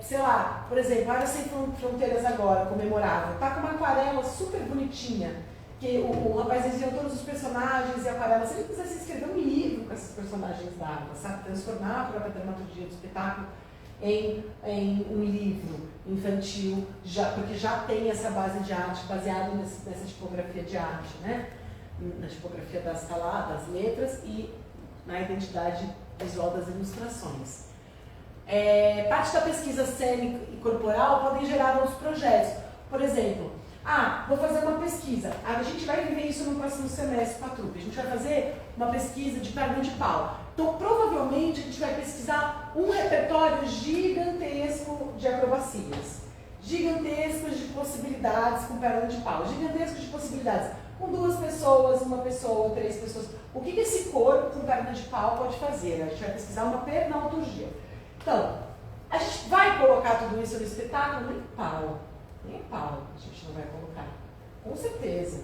Speaker 1: sei lá, por exemplo, Área Sem Fronteiras agora, comemorável, tá com uma aquarela super bonitinha, que o rapaz desenhou todos os personagens e aquarela. Se ele quisesse escrever um livro com esses personagens d'água, sabe? Transformar a própria dramaturgia do espetáculo em um livro infantil, porque já tem essa base de arte, baseado nessa tipografia de arte, né? Na tipografia das letras e na identidade visual das ilustrações. Parte da pesquisa cênica e corporal podem gerar outros projetos. Por exemplo, vou fazer uma pesquisa. A gente vai viver isso no próximo semestre com a trupe. A gente vai fazer uma pesquisa de perna de pau. Então, provavelmente, a gente vai pesquisar um repertório gigantesco de acrobacias. Gigantescos de possibilidades com perna de pau. Gigantescos de possibilidades com 2 pessoas, 1 pessoa, 3 pessoas. O que esse corpo com perna de pau pode fazer? A gente vai pesquisar uma pernalturgia. Então, a gente vai colocar tudo isso no espetáculo? Nem pau a gente não vai colocar, com certeza,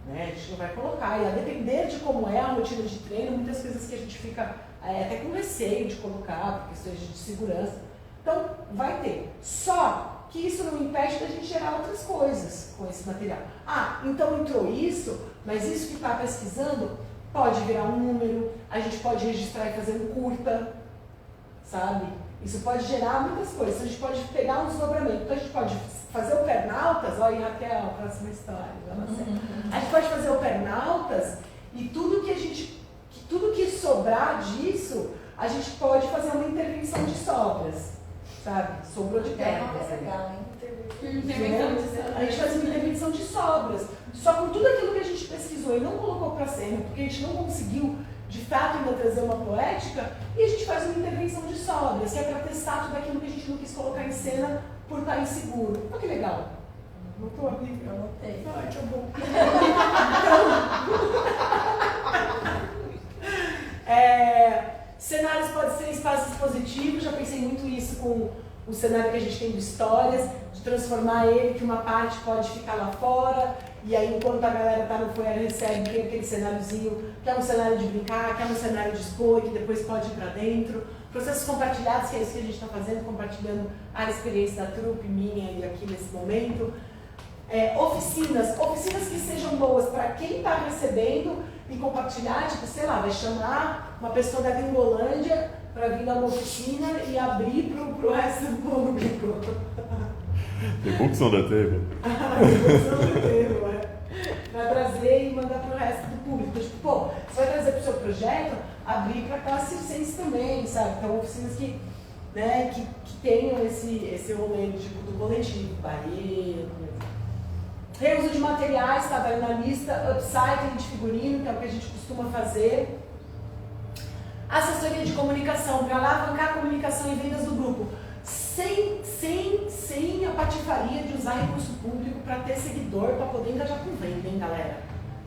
Speaker 1: né? A gente não vai colocar, e a depender de como é a rotina de treino, muitas coisas que a gente fica até com receio de colocar, por questões de segurança, então vai ter, só que isso não impede da gente gerar outras coisas com esse material. Então entrou isso, mas isso que está pesquisando pode virar um número, a gente pode registrar e fazer um curta, sabe? Isso pode gerar muitas coisas. A gente pode pegar um desdobramento. Então a gente pode fazer o Pernaltas, olha aí, Raquel, próxima história. A gente pode fazer o Pernaltas e tudo que sobrar disso, a gente pode fazer uma intervenção de sobras, sabe? Sobrou de pernas.
Speaker 5: Legal, hein?
Speaker 1: A gente faz uma intervenção de sobras. Só com tudo aquilo que a gente pesquisou e não colocou para cena, porque a gente não conseguiu de fato ainda trazer uma poética, e a gente faz uma intervenção de sobras, que é para testar tudo aquilo que a gente não quis colocar em cena por estar inseguro. Olha que legal. Notou, amiga?
Speaker 5: Eu notei.
Speaker 1: Ai, que bom. Cenários podem ser espaços positivos, já pensei muito isso com o cenário que a gente tem de histórias, de transformar ele, que uma parte pode ficar lá fora, e aí enquanto a galera tá no foyer recebe aquele cenáriozinho, que é um cenário de brincar, que é um cenário de expor, que depois pode ir para dentro. Processos compartilhados, que é isso que a gente está fazendo, compartilhando a experiência da trupe, minha e aqui nesse momento. Oficinas que sejam boas para quem está recebendo e compartilhar, tipo, sei lá, vai chamar uma pessoa da Gringolândia para vir dar uma oficina e abrir para o resto do público.
Speaker 4: Tem pouco som da teve.
Speaker 1: Vai trazer e mandar para o resto do público. Então, tipo, você vai trazer para o seu projeto, abrir para classe circense também, sabe? Então, oficinas que tenham esse rolê tipo, do coletivo, barreiro, reuso de materiais, tá? Vai na lista, upcycling de figurino, que é o que a gente costuma fazer. Assessoria de comunicação, para alavancar a comunicação e vendas do grupo. Sem a patifaria de usar recurso público para ter seguidor, para poder engajar com venda, hein, galera?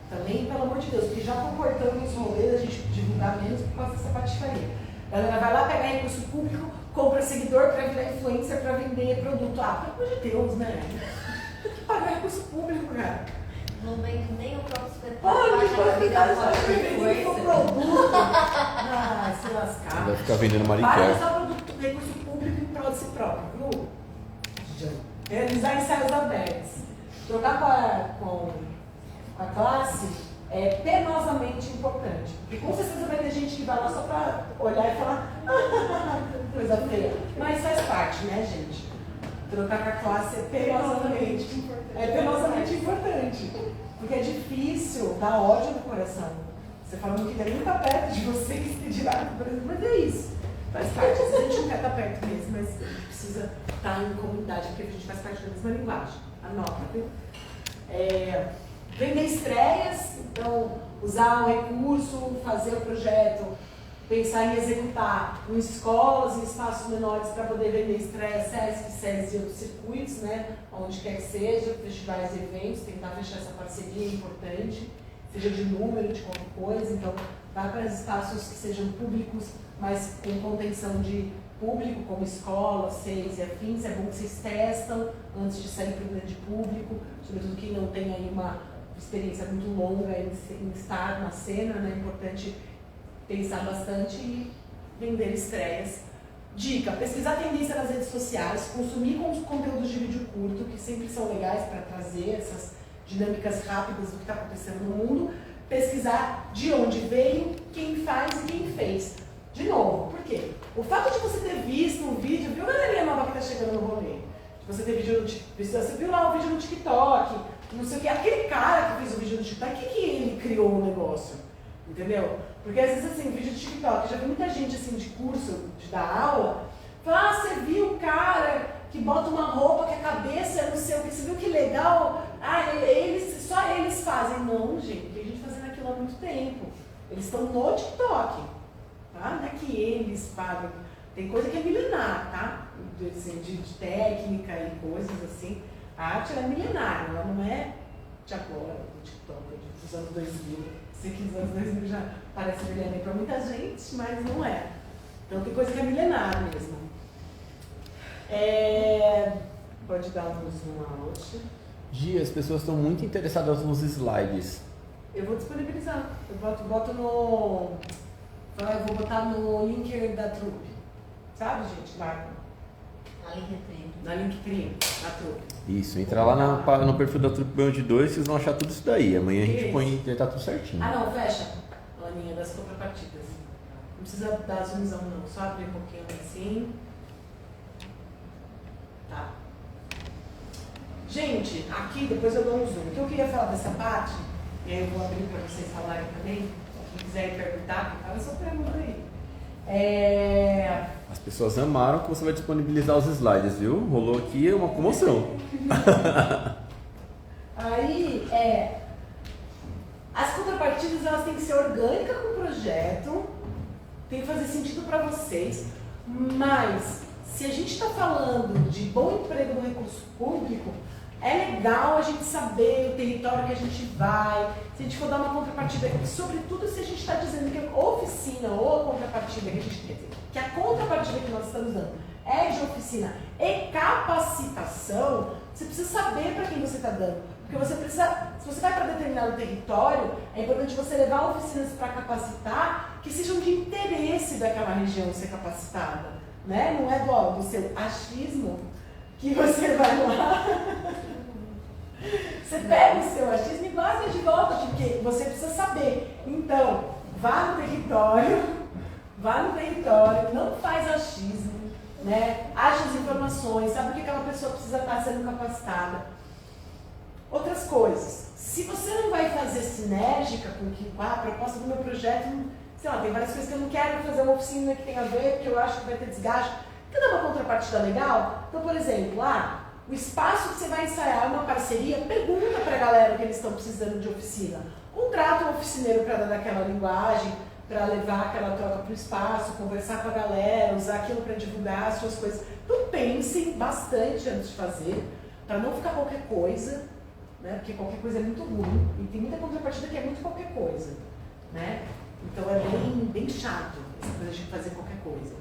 Speaker 1: Também, pelo amor de Deus, porque já estão cortando os rolês, a gente divulgar menos por causa dessa patifaria. A galera vai lá pegar recurso público, compra seguidor para virar influencer, para vender produto. Pelo amor de Deus, né? Tem que pagar recurso público, cara.
Speaker 5: Não vem nem o próprio espetáculo.
Speaker 1: Pode,
Speaker 5: vai virar
Speaker 1: vender o produto. Se lascar.
Speaker 4: Vai ficar vendendo
Speaker 1: Para
Speaker 4: mariquer.
Speaker 1: usar produto, recurso público em prol de si próprio, viu? Realizar ensaios abertos. Jogar com a classe é penosamente importante. Porque com certeza vai ter gente que vai lá só para olhar e falar coisa feia. Mas faz parte, né, gente? Trocar com a classe é penosamente importante. Porque é difícil dar ódio no coração. Você fala, não queria nem estar perto de vocês, que dirá, mas é isso. Faz parte. A gente não quer estar perto mesmo, mas a gente precisa estar em comunidade, porque a gente faz parte da mesma linguagem. Anota, viu? Vender estreias, então usar o recurso, fazer o projeto, pensar em executar em escolas, em espaços menores para poder vender estreias, SESC, SESI e outros circuitos, né? Onde quer que seja, festivais e eventos, tentar fechar essa parceria é importante, seja de número, de qualquer coisa, então vá para espaços que sejam públicos, mas com contenção de público, como escola, SES e afins. É bom que vocês testam antes de sair para o grande público, sobretudo quem não tem aí uma experiência muito longa em estar na cena, né? É importante pensar bastante e vender estreias Dica, pesquisar tendência nas redes sociais, consumir conteúdos de vídeo curto, que sempre são legais para trazer essas dinâmicas rápidas do que está acontecendo no mundo. Pesquisar de onde veio, quem faz e quem fez. De novo, por quê? O fato de você ter visto um vídeo, viu a galerinha nova que está chegando no rolê? De você ter vídeo no TikTok, você viu lá o vídeo no TikTok, não sei o que, aquele cara que fez o vídeo no TikTok, o que ele criou o negócio? Entendeu? Porque às vezes assim, vídeo de TikTok, já vi muita gente assim de curso, de dar aula, fala, você viu o cara que bota uma roupa que a cabeça é não sei o que, você viu que legal? Só eles fazem. Não, gente, tem gente fazendo aquilo há muito tempo. Eles estão no TikTok, tá? Não é que eles pagam. Tem coisa que é milenar, tá? Assim, de técnica e coisas assim. A arte ela é milenária, ela não é de agora, do TikTok, dos anos 2000. Sei que nos anos 2000 já parece milenar para muita gente, mas não é. Então tem coisa que é milenar mesmo. Pode dar um zoom out.
Speaker 2: Gia, as pessoas estão muito interessadas nos slides.
Speaker 1: Eu vou disponibilizar. Eu boto no. Eu vou botar no link da Trupe. Sabe, gente? Lá. Na Linktree, na Trupe.
Speaker 2: Isso, entra lá no perfil da Trupe Beyond 2, vocês vão achar tudo isso daí. Amanhã a gente põe, já tá tudo certinho.
Speaker 1: Ah não, fecha. Aninha, das contrapartidas. Não precisa dar zoomzão não, só abrir um pouquinho assim. Tá. Gente, aqui depois eu dou um zoom. O que eu queria falar dessa parte, e aí eu vou abrir para vocês falarem também, quem quiser perguntar, porque tava só pergunta aí.
Speaker 2: As pessoas amaram que você vai disponibilizar os slides, viu? Rolou aqui uma comoção.
Speaker 1: Aí, as contrapartidas elas têm que ser orgânicas com o projeto, tem que fazer sentido para vocês, mas se a gente está falando de bom emprego no recurso público, é legal a gente saber o território que a gente vai, se a gente for dar uma contrapartida, sobretudo se a gente está dizendo que a oficina ou a contrapartida que a gente quer dizer, que a contrapartida que nós estamos dando é de oficina e capacitação, você precisa saber para quem você está dando. Porque você precisa, se você vai para determinado território, é importante você levar oficinas para capacitar que sejam de interesse daquela região ser capacitada. Né? Não é do seu achismo que você vai lá, você pega o seu achismo e vaza de volta, porque você precisa saber. Então, vá no território, não faz achismo, né? Acha as informações, sabe o que aquela pessoa precisa estar sendo capacitada. Outras coisas, se você não vai fazer sinérgica com que a proposta do meu projeto, sei lá, tem várias coisas que eu não quero fazer uma oficina que tem a ver, porque eu acho que vai ter desgaste. Quer dar uma contrapartida legal? Então, por exemplo, o espaço que você vai ensaiar é uma parceria, pergunta para a galera o que eles estão precisando de oficina. Contrata um oficineiro para dar aquela linguagem, para levar aquela troca para o espaço, conversar com a galera, usar aquilo para divulgar as suas coisas. Então, pensem bastante antes de fazer, para não ficar qualquer coisa, né? Porque qualquer coisa é muito ruim, e tem muita contrapartida que é muito qualquer coisa, né? Então é bem chato essa coisa de fazer qualquer coisa.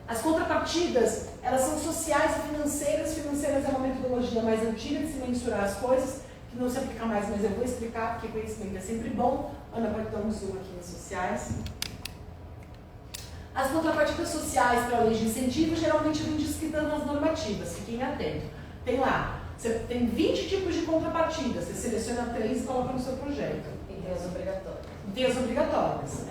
Speaker 1: As contrapartidas, elas são sociais e financeiras. Financeiras é uma metodologia mais antiga de se mensurar as coisas, que não se aplica mais, mas eu vou explicar, porque conhecimento é sempre bom. Ana pode dar um zoom aqui nas sociais. As contrapartidas sociais para a lei de incentivo geralmente vêm descritas nas normativas, fiquem atentos. Tem lá, você tem 20 tipos de contrapartidas, você seleciona 3 e coloca no seu projeto.
Speaker 3: E tem as obrigatórias.
Speaker 1: Tem as obrigatórias,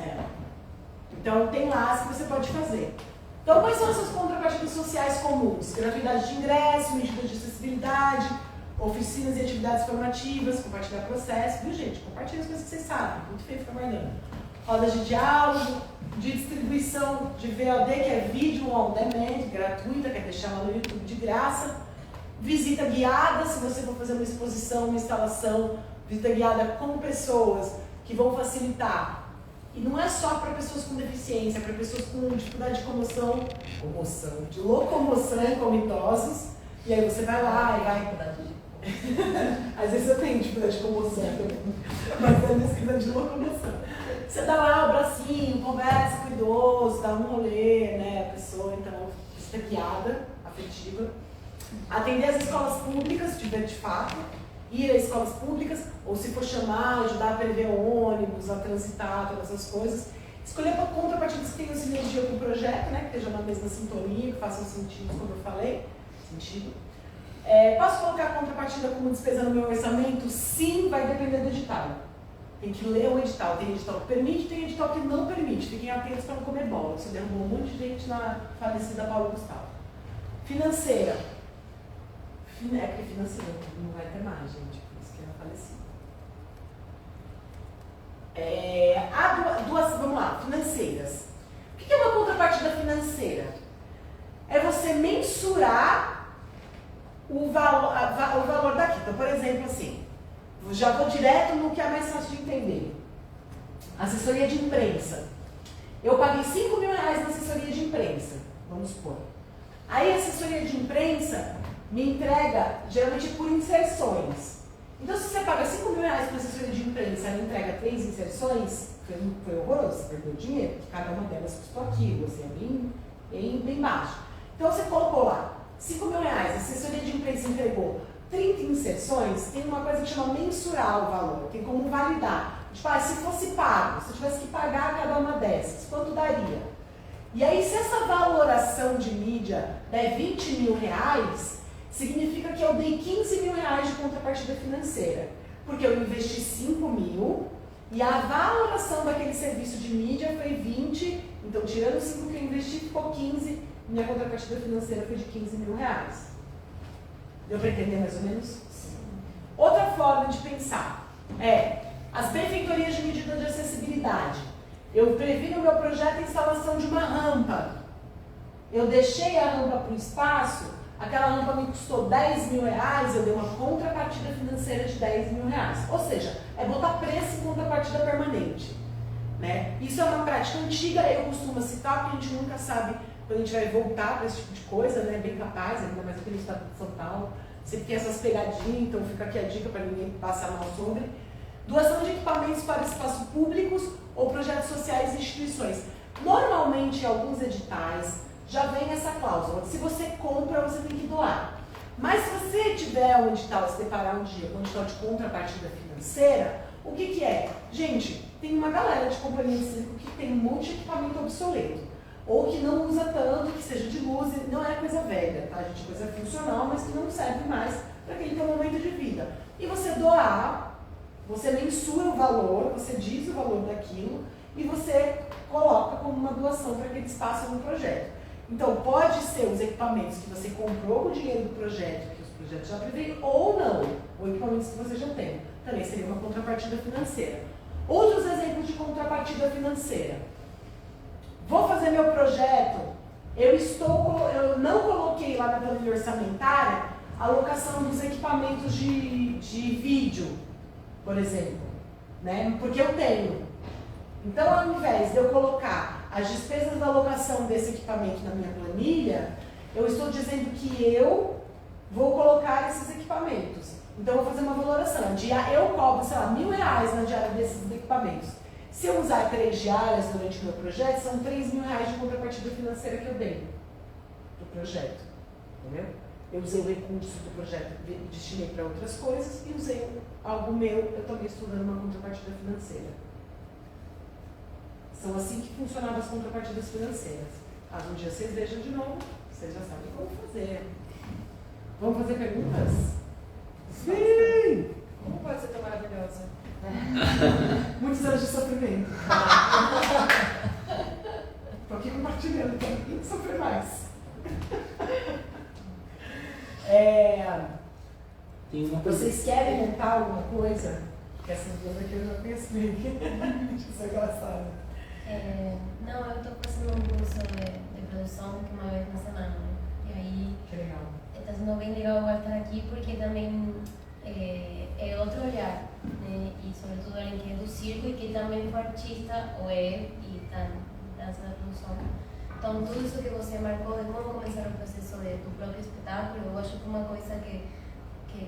Speaker 1: Então tem lá as que você pode fazer. Então quais são essas contrapartidas sociais comuns? Gratuidade de ingresso, medidas de acessibilidade, oficinas e atividades formativas, compartilhar processo, viu gente? Compartilha as coisas que vocês sabem, muito feio ficar guardando. Rodas de diálogo, de distribuição de VOD, que é vídeo on demand, gratuita, quer deixar lá no YouTube de graça. Visita guiada, se você for fazer uma exposição, uma instalação, visita guiada com pessoas que vão facilitar. E não é só para pessoas com deficiência, é para pessoas com dificuldade de locomoção, como idosos. E aí você vai lá e vai... Às vezes eu tenho dificuldade de comoção, mas é dificuldade de locomoção. Você dá lá o bracinho, conversa com o idoso, dá um rolê, né, a pessoa, então, visita guiada, afetiva. Atender as escolas públicas, se tiver de fato, ir a escolas públicas, ou se for chamar, ajudar a prever ônibus, a transitar, todas essas coisas. Escolher contrapartidas que tenham sinergia com o projeto, né? Que estejam na mesma sintonia, que façam sentido, como eu falei. Sentido. Posso colocar a contrapartida como despesa no meu orçamento? Sim, vai depender do edital. Tem que ler o edital. Tem edital que permite, tem edital que não permite. Fiquem atentos para não comer bola. Isso derrubou um monte de gente na falecida Paula Gustavo. Financeira. Porque financeira não vai ter mais, gente. Por isso que ela falecida. Vamos lá, financeiras. O que é uma contrapartida financeira? É você mensurar o valor daqui. Então, por exemplo, assim, já vou direto no que é mais fácil de entender. Assessoria de imprensa. Eu paguei R$5.000 na assessoria de imprensa, vamos supor. Aí a assessoria de imprensa me entrega, geralmente por inserções. Então, se você paga R$5.000 para assessoria de imprensa e entrega 3 inserções, foi horroroso, você perdeu dinheiro, porque cada uma delas custou aquilo, assim, é bem baixo. Então, você colocou lá R$5.000, a assessoria de imprensa entregou 30 inserções, tem uma coisa que chama mensurar o valor, tem como validar. Tipo, se fosse pago, se eu tivesse que pagar cada uma dessas, quanto daria? E aí, se essa valoração de mídia der R$20.000, significa que eu dei R$15.000 de contrapartida financeira. Porque eu investi R$5.000 e a valoração daquele serviço de mídia foi 20, então tirando os 5 que eu investi, ficou 15, minha contrapartida financeira foi de R$15.000. Deu para entender mais ou menos? Sim. Outra forma de pensar é as benfeitorias de medida de acessibilidade. Eu previ no meu projeto a instalação de uma rampa. Eu deixei a rampa para o espaço, aquela rampa me custou R$10.000, eu dei uma contrapartida financeira de R$10.000. Ou seja, é botar preço em contrapartida permanente. Né? Isso é uma prática antiga, eu costumo citar, porque a gente nunca sabe quando a gente vai voltar para esse tipo de coisa, né? Bem capaz, ainda mais aqui no estado de São Paulo. Sempre tem essas pegadinhas, então fica aqui a dica para ninguém passar mal sobre. Doação de equipamentos para espaços públicos ou projetos sociais e instituições. Normalmente, em alguns editais, já vem essa cláusula. Se você compra, você tem que doar. Mas se você tiver um edital, se deparar um dia com um edital de contrapartida financeira, o que é? Gente, tem uma galera de companhia de circo que tem um monte de equipamento obsoleto. Ou que não usa tanto, que seja de luz, não é coisa velha, tá, gente? Coisa funcional, mas que não serve mais para aquele teu momento de vida. E você doar, você mensura o valor, você diz o valor daquilo e você coloca como uma doação para aquele espaço no projeto. Então, pode ser os equipamentos que você comprou com o dinheiro do projeto, que os projetos já preveem, ou não, ou equipamentos que você já tem. Também seria uma contrapartida financeira. Outros exemplos de contrapartida financeira. Vou fazer meu projeto, eu não coloquei lá na planilha orçamentária a alocação dos equipamentos de vídeo, por exemplo, né? Porque eu tenho. Então, ao invés de eu colocar as despesas da alocação desse equipamento na minha planilha, eu estou dizendo que eu vou colocar esses equipamentos. Então, eu vou fazer uma valoração. Eu cobro, sei lá, R$1.000 na diária desses equipamentos. Se eu usar 3 diárias durante o meu projeto, são R$3.000 de contrapartida financeira que eu dei do projeto. Entendeu? Eu usei o recurso do projeto, destinei para outras coisas e usei algo meu, eu também estudando uma contrapartida financeira. São assim que funcionavam as contrapartidas financeiras. Um dia vocês vejam de novo, vocês já sabem como fazer. Vamos fazer perguntas? Sim!
Speaker 5: Como pode ser tão maravilhosa?
Speaker 1: Muitos anos de sofrimento. Estou aqui compartilhando para ninguém sofrer mais. Vocês querem montar alguma coisa? Porque essas duas aqui eu já conheço bem. Isso é engraçado.
Speaker 6: Não, eu estou fazendo um curso de produção uma vez na semana, né? E aí
Speaker 1: Que legal.
Speaker 6: está sendo bem legal estar aqui porque também é outro olhar, né? E sobretudo alguém que é do circo e que também foi artista ou e está nessa produção. Então tudo isso que você marcou de como começar o processo do próprio espetáculo, eu acho que é uma coisa que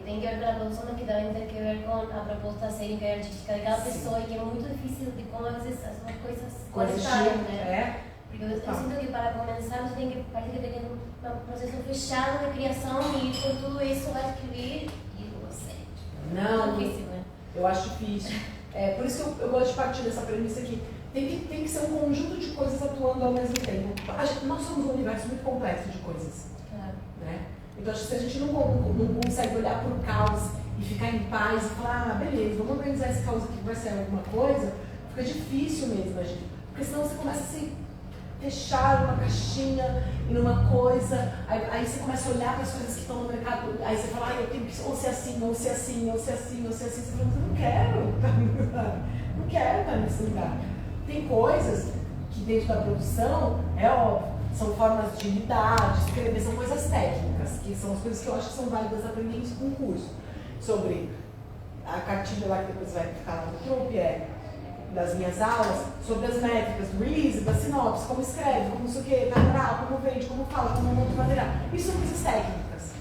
Speaker 6: tem que ver com a produção, mas que também tem que ver com a proposta cênica e artística de cada pessoa, e que é muito difícil de como às vezes as coisas conectarem, né? Porque eu sinto que para começar você tem que, parece que tem que ter um processo fechado de criação e com tudo isso vai escrever e você.
Speaker 1: Não,
Speaker 6: É difícil, né?
Speaker 1: Eu acho difícil. Por isso que eu gosto de partir dessa premissa aqui. tem que ser um conjunto de coisas atuando ao mesmo tempo. Nós somos um universo muito complexo de coisas.
Speaker 6: Claro.
Speaker 1: Né? Então, se a gente não consegue olhar para o caos e ficar em paz e falar, beleza, vamos organizar esse caos aqui que vai ser alguma coisa, fica difícil mesmo, gente. Porque senão você começa a se fechar numa caixinha e numa coisa, aí você começa a olhar para as coisas que estão no mercado, aí você fala, eu tenho que ou ser assim, ou ser assim, ou ser assim, ou ser assim. Você fala, mas eu não quero, não quero estar nesse lugar. Tem coisas que dentro da produção, é óbvio, são formas de lidar, de escrever, são coisas técnicas, que são as coisas que eu acho que são válidas aprender em um curso. Sobre a cartilha lá que depois vai ficar lá no Trupe, das minhas aulas, sobre as métricas, do release, da sinopse, como escreve, como não sei o que, como vende, como fala, como monta o material. Isso são coisas técnicas.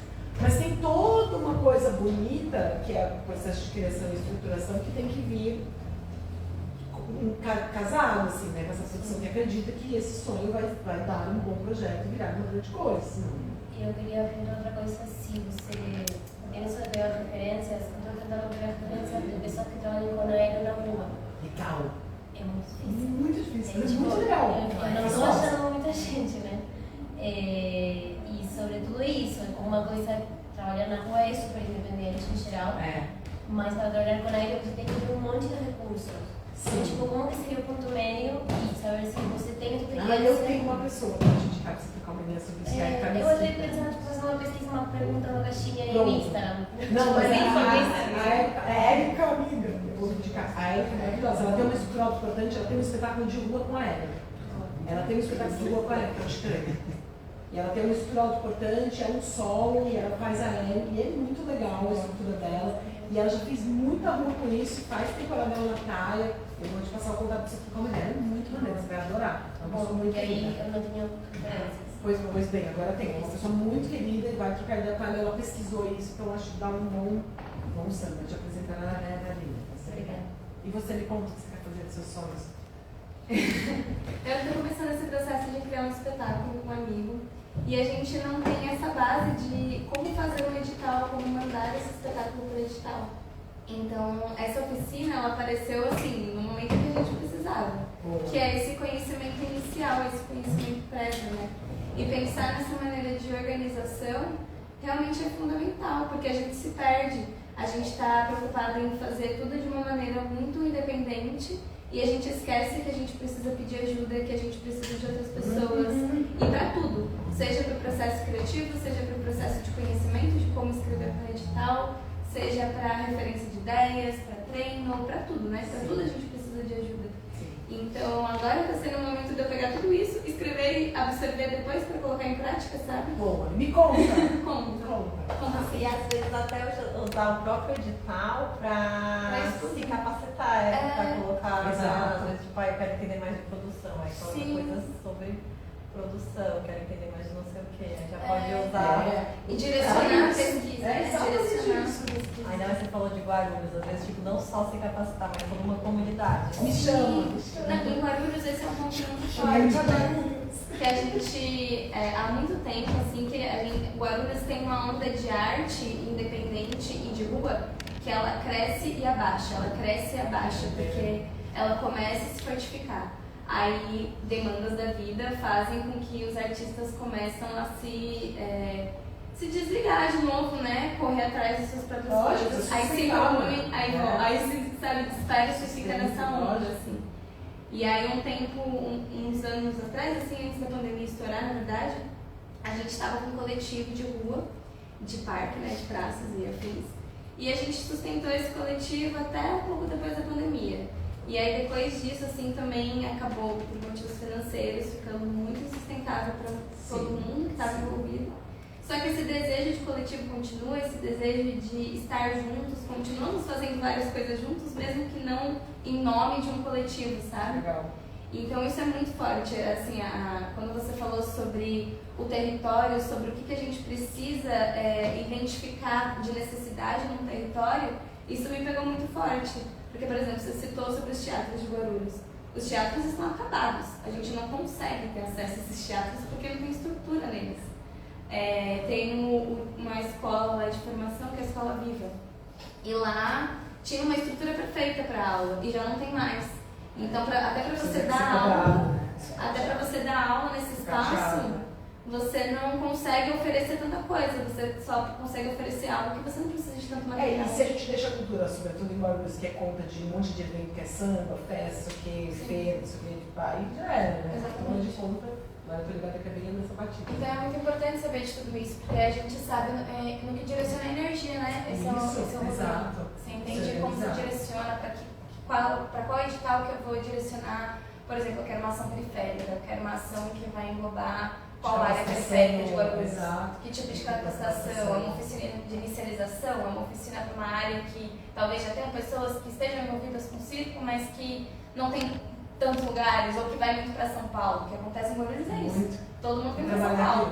Speaker 1: Mas tem toda uma coisa bonita, que é o processo de criação e estruturação, que tem que vir casado, assim, né, com essa produção que acredita que esse sonho vai dar um bom projeto e virar uma grande coisa.
Speaker 6: Eu queria ver outra coisa assim, você tem isso de ver as referências, eu estou tentando ver referências de pessoas que trabalham com aéreo na rua.
Speaker 1: Legal.
Speaker 6: É muito difícil.
Speaker 1: Muito difícil, mas
Speaker 6: tipo,
Speaker 1: muito legal.
Speaker 6: Eu não estou achando muita gente, né? E sobre tudo isso, como uma coisa, trabalhar na rua é super independente em geral, mas para trabalhar com aéreo você tem que ter um monte de recursos. Sim. Tipo, como que seria o ponto médio e saber se você tem experiência.
Speaker 1: Eu tenho uma pessoa para te indicar para você trocar uma ideia sobre isso.
Speaker 6: Eu até pensando em fazer uma pesquisa, uma pergunta na caixinha no Instagram.
Speaker 1: Não, mas
Speaker 6: a
Speaker 1: Érica, amiga, eu vou indicar. A Érica é maravilhosa. Ela tem uma estrutura autoportante, ela tem um espetáculo de rua com a Érica. Ela tem um espetáculo de rua com a Érica, eu te creio. E ela tem uma estrutura autoportante, é um solo, e ela faz a Érica, e é muito legal a estrutura dela. E ela já fez muita rua com isso, faz temporada dela na praia. Eu vou te passar o contato para você trocar uma ideia, é muito maneiro, você vai adorar. É uma pessoa muito querida.
Speaker 6: Eu não tinha referências.
Speaker 1: Pois bem, agora tem. É uma pessoa muito querida e vai trocar ideia com ela. Ela pesquisou isso, então acho que dá um bom samba de apresentar na linha.
Speaker 6: Obrigada.
Speaker 1: E você me conta o que você quer fazer dos seus sonhos?
Speaker 7: Eu estou começando esse processo de criar um espetáculo com um amigo e a gente não tem essa base de como fazer um edital, como mandar esse espetáculo para o edital. Então, essa oficina, ela apareceu assim, no momento que a gente precisava, que é esse conhecimento inicial, esse conhecimento prévio, né? E pensar nessa maneira de organização realmente é fundamental, porque a gente se perde, a gente está preocupado em fazer tudo de uma maneira muito independente e a gente esquece que a gente precisa pedir ajuda, que a gente precisa de outras pessoas e para tudo, seja para o processo criativo, seja para o processo de conhecimento de como escrever para edital, seja para referência de ideias, para treino, para tudo, né? Para tudo a gente precisa de ajuda. Então agora está sendo o momento de eu pegar tudo isso, escrever e absorver depois para colocar em prática, sabe?
Speaker 1: Boa, me conta!
Speaker 7: Conta.
Speaker 5: E às vezes até usar o próprio edital para se capacitar, para colocar, às vezes, tipo, eu quero entender mais de produção, aí coloca coisas sobre produção, quero entender mais de não sei o que, aí já pode usar.
Speaker 7: E direcionar a pesquisa.
Speaker 1: Exatamente.
Speaker 5: Ainda mais você falou de Guarulhos, às vezes, tipo, não só se capacitar, mas como uma comunidade.
Speaker 1: Me chama.
Speaker 7: Em Guarulhos esse é um ponto muito forte. Que a gente, há muito tempo, assim, que Guarulhos tem uma onda de arte independente e de rua que ela cresce e abaixa, porque ela começa a se fortificar. Aí, demandas da vida fazem com que os artistas começam a se desligar de novo, né? Correr atrás das suas próprias coisas. Aí se reúnem, aí se, sabe, dispersa e fica nessa onda, assim. E aí uns anos atrás, assim, antes da pandemia estourar, na verdade, a gente estava com um coletivo de rua, de parque, né, de praças e afins. E a gente sustentou esse coletivo até um pouco depois da pandemia. E aí depois disso, assim, também acabou, por motivos financeiros, ficando muito insustentável para todo mundo que estava envolvido. Só que esse desejo de coletivo continua, esse desejo de estar juntos, continuamos fazendo várias coisas juntos, mesmo que não em nome de um coletivo, sabe?
Speaker 1: Legal.
Speaker 7: Então isso é muito forte, assim, quando você falou sobre o território, sobre o que a gente precisa identificar de necessidade num território, isso me pegou muito forte. Porque, por exemplo, você citou sobre os teatros de Guarulhos. Os teatros estão acabados, a gente não consegue ter acesso a esses teatros porque não tem estrutura neles. Tem uma escola lá de formação que é a Escola Viva. E lá tinha uma estrutura perfeita para aula e já não tem mais. Então, até para você
Speaker 1: Você
Speaker 7: dar
Speaker 1: fica
Speaker 7: aula,
Speaker 1: bravo, né?
Speaker 7: até para você dar aula nesse espaço,
Speaker 1: Chateada.
Speaker 7: você não consegue oferecer tanta coisa, você só consegue oferecer algo que você não precisa de tanto material.
Speaker 1: E se a gente deixa a cultura, sobretudo em Guarulhos, que é conta de um monte de evento que é samba, festa, isso aqui, feira, isso aqui, aí já era, né?
Speaker 7: Exatamente.
Speaker 1: Então, de conta, a autoridade acadêmica nessa batida.
Speaker 7: Então é muito importante saber de tudo isso, porque a gente sabe no que direciona a energia, né? Esse é o modelo.
Speaker 1: Exato.
Speaker 7: Você entende como você direciona, para qual edital que eu vou direcionar. Por exemplo, eu quero uma ação periférica, eu quero uma ação que vai englobar qual área periférica de Guarulhos, que tipo de capacitação, é uma oficina de inicialização, é uma oficina para uma área que talvez já tenham pessoas que estejam envolvidas com o circo, mas que não tem tantos lugares, ou que vai muito para São Paulo, o que acontece em Guarulhos é isso. Todo mundo vem para São Paulo.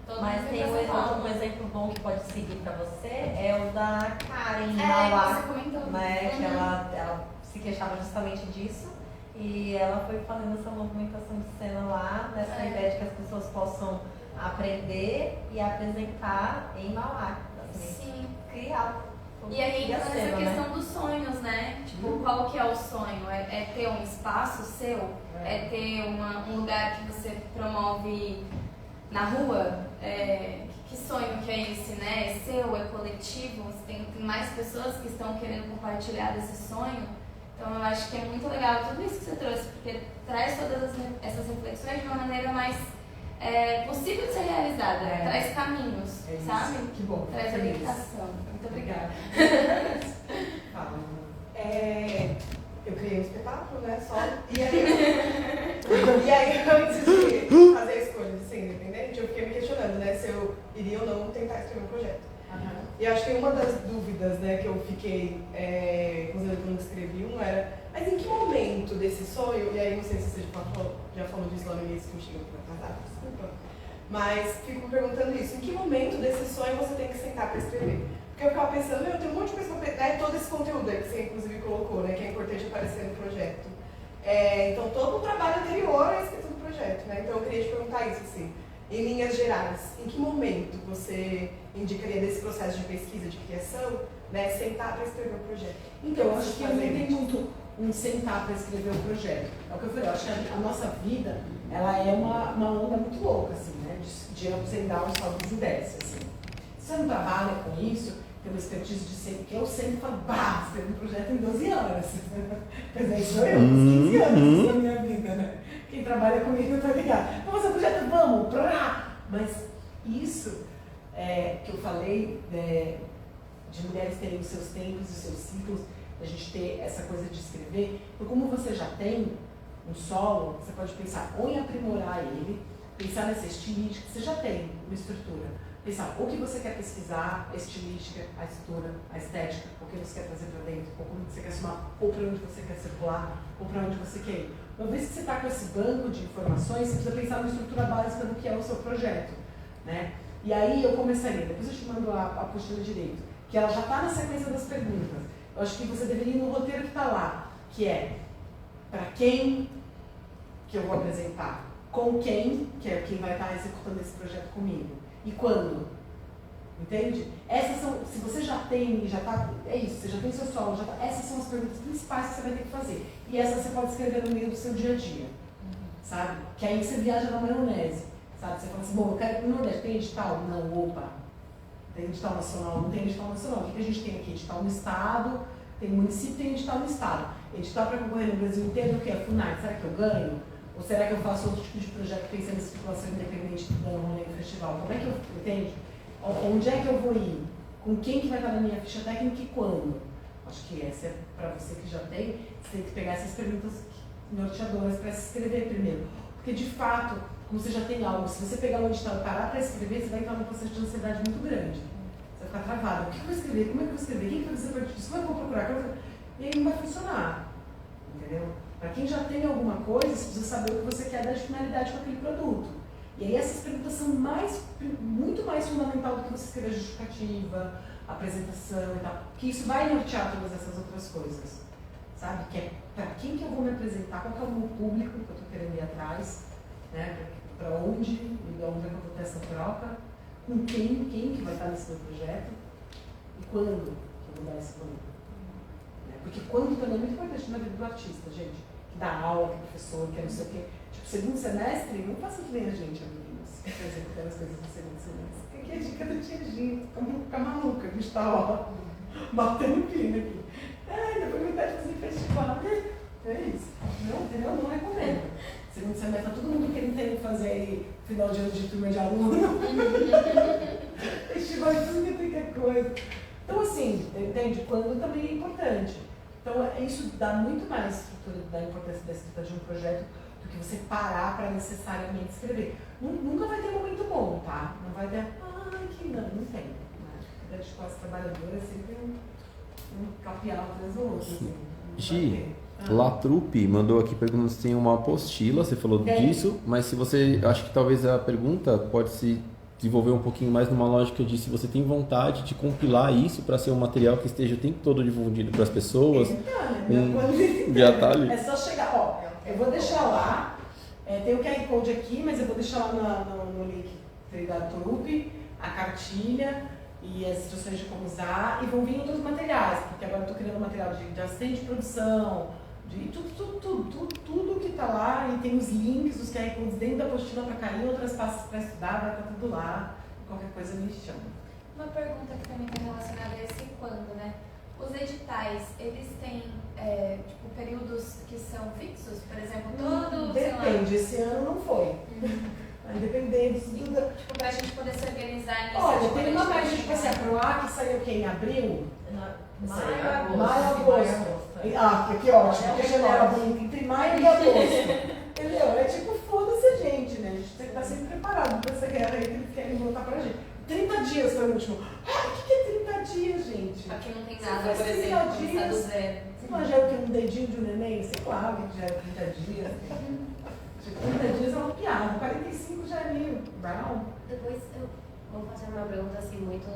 Speaker 7: Todo
Speaker 5: Mas
Speaker 7: mundo
Speaker 5: tem
Speaker 7: vem pra São Paulo.
Speaker 5: um exemplo bom que pode seguir pra você, é o da Karen em
Speaker 7: É,
Speaker 5: Mauá,
Speaker 7: você comentou.
Speaker 5: né? Que
Speaker 7: Uhum.
Speaker 5: ela se queixava justamente disso. E ela foi fazendo essa movimentação de cena lá, nessa ideia de que as pessoas possam aprender e apresentar em Mauá. Assim,
Speaker 7: Sim.
Speaker 5: criar.
Speaker 7: E aí entra
Speaker 5: cena,
Speaker 7: essa
Speaker 5: né?
Speaker 7: questão dos sonhos, né? Tipo, qual que é o sonho? É ter um espaço seu? É ter um lugar que você promove na rua? Que sonho que é esse, né? É seu, é coletivo? Você tem mais pessoas que estão querendo compartilhar desse sonho? Então eu acho que é muito legal tudo isso que você trouxe, porque traz todas essas reflexões de uma maneira mais possível de ser realizada. Traz caminhos, sabe?
Speaker 1: Que bom.
Speaker 7: Traz
Speaker 1: feliz.
Speaker 7: orientação. Muito obrigada.
Speaker 1: Fala.
Speaker 8: Eu criei um espetáculo, né? Só. E aí, antes de fazer a escolha de ser independente, eu fiquei me questionando, né? Se eu iria ou não tentar escrever um projeto. E acho que uma das dúvidas, né, que eu fiquei, quando escrevi era, mas em que momento desse sonho, e aí não sei se você já falou disso lá no início que eu cheguei para atrasar, desculpa, mas fico perguntando isso, em que momento desse sonho você tem que sentar para escrever? Porque eu ficava pensando, eu tenho um monte de coisa para pensar, todo esse conteúdo aí que você inclusive colocou, né, que é importante aparecer no projeto. Então todo o trabalho anterior é escrito no projeto, né, então eu queria te perguntar isso, assim, em linhas gerais, em que momento você indicaria desse processo de pesquisa, de criação, né, sentar para escrever o projeto?
Speaker 1: Então, eu acho que não tem muito um sentar para escrever o projeto. É o que eu falei, eu acho que a nossa vida, ela é uma onda muito louca, assim, né, de ups and downs, saltos e desces, assim. Se você não trabalha com isso, tem uma expertise de sempre, que eu sempre falo, escrevi um projeto em 12 horas. Quer dizer, isso eu, uns 15 anos na minha vida, né? Quem trabalha comigo tá ligado. Vamos fazer um projeto, vamos, Mas isso que eu falei, de mulheres terem os seus tempos, os seus ciclos, a gente ter essa coisa de escrever, então como você já tem um solo, você pode pensar ou em aprimorar ele, pensar nessa estilística, você já tem uma estrutura. Pensar o que você quer pesquisar, a estilística, a estrutura, a estética, o que você quer trazer para dentro, ou como você quer somar, ou para onde você quer circular, ou para onde você quer ir. Uma vez que você está com esse banco de informações, você precisa pensar na estrutura básica do que é o seu projeto, né? E aí eu começaria, depois eu te mando a apostila direito, que ela já está na sequência das perguntas. Eu acho que você deveria ir no roteiro que está lá, que é para quem que eu vou apresentar, com quem, que é quem vai estar executando esse projeto comigo, e quando. Entende? Essas são, se você já tem, já tá, é isso, você já tem seu solo, essas são as perguntas principais que você vai ter que fazer. E essas você pode escrever no meio do seu dia a dia, sabe? Que aí você viaja na maionese, sabe? Você fala assim, bom, eu quero ir pro Nordeste, tem edital? Não, opa. Tem edital nacional? Não tem edital nacional. O que a gente tem aqui? Edital no estado, tem município, tem edital no estado. Edital para concorrer no Brasil inteiro, o que é? FUNAI, será que eu ganho? Ou será que eu faço outro tipo de projeto pensando em circulação independente dando rolê no festival? Como é que eu, entende? Onde é que eu vou ir? Com quem que vai estar na minha ficha técnica e quando? Acho que essa é para você que já tem, você tem que pegar essas perguntas norteadoras para se escrever primeiro. Porque de fato, como você já tem algo, se você pegar um edital e parar para escrever, você vai entrar num processo de ansiedade muito grande. Você vai ficar travado. O que eu vou escrever? Como é que eu vou escrever? Quem que vai fazer parte disso? Como é que eu vou procurar? E aí não vai funcionar. Entendeu? Para quem já tem alguma coisa, você precisa saber o que você quer dar de finalidade com aquele produto. E aí essas perguntas são muito mais fundamental do que você escrever a justificativa, a apresentação e tal, porque isso vai nortear todas essas outras coisas, sabe? Que é para quem que eu vou me apresentar, qual que é o meu público que eu estou querendo ir atrás, né? Para onde e de onde é que eu vou ter essa troca, com quem que vai estar nesse meu projeto e quando que eu vou dar esse quando. Porque quando também é muito importante na vida do artista, gente. dá aula, que é professor, que é não sei o quê. Tipo, segundo semestre, não faça que nem a gente, amiguinhos. Quer dizer, aquelas coisas do segundo semestre. Aqui é dica do Tiaginho, fica maluca, a gente tá, ó, batendo pino aqui. Depois me pede fazer festival. É isso. Não, entendeu? Não recomendo. Segundo semestre, tá todo mundo querendo fazer aí final de ano de turma de aluno. Festival de tudo que tem coisa. Então, assim, entende? Quando também é importante. Então, isso dá muito mais estrutura, da importância da escrita de um projeto do que você parar para necessariamente escrever. Nunca vai ter momento bom, tá? Não vai ter, que não tem. A de classe trabalhadora é sempre um capial atrás do outro. Assim.
Speaker 2: Gi, Latrupe mandou aqui perguntando se tem uma apostila, você falou disso, mas se você, acho que talvez a pergunta pode se desenvolver um pouquinho mais numa lógica de se você tem vontade de compilar isso para ser um material que esteja o tempo todo difundido para as pessoas. Já tá ali.
Speaker 1: É só chegar, ó, eu vou deixar lá, tem o QR Code aqui, mas eu vou deixar lá no link da Latrupe, a cartilha e as instruções de como usar, e vão vir outros materiais, porque agora eu estou criando material de assistente de produção, de tudo que está lá, e tem os links, os QR Codes dentro da apostila para cair, outras pastas para estudar, vai estar tudo lá, qualquer coisa me chama.
Speaker 7: Uma pergunta que também está relacionada a esse quando, né? Os editais, eles têm tipo, períodos que são fixos? Por exemplo, todo,
Speaker 1: depende, esse ano não foi. Independente
Speaker 7: tipo, pra gente poder se organizar nisso.
Speaker 1: Olha, tem uma média, tipo assim, a PROAC saiu o quê? Em abril? Maio, agosto. Que ótimo, que janela bonita, entre maio e agosto. Entendeu? É tipo, foda-se a gente, né? A gente tem que estar sempre preparado pra essa guerra aí que eles querem voltar pra gente. 30 dias foi o último. O que é 30 dias, gente?
Speaker 7: Aqui não tem nada, por exemplo, começar do zero.
Speaker 1: Você imagina o que? Um dedinho de um neném? Sei lá, que já é 30 dias. 30 dias é uma piada, 45 já é meio brown.
Speaker 6: Depois eu vou fazer uma pergunta assim muito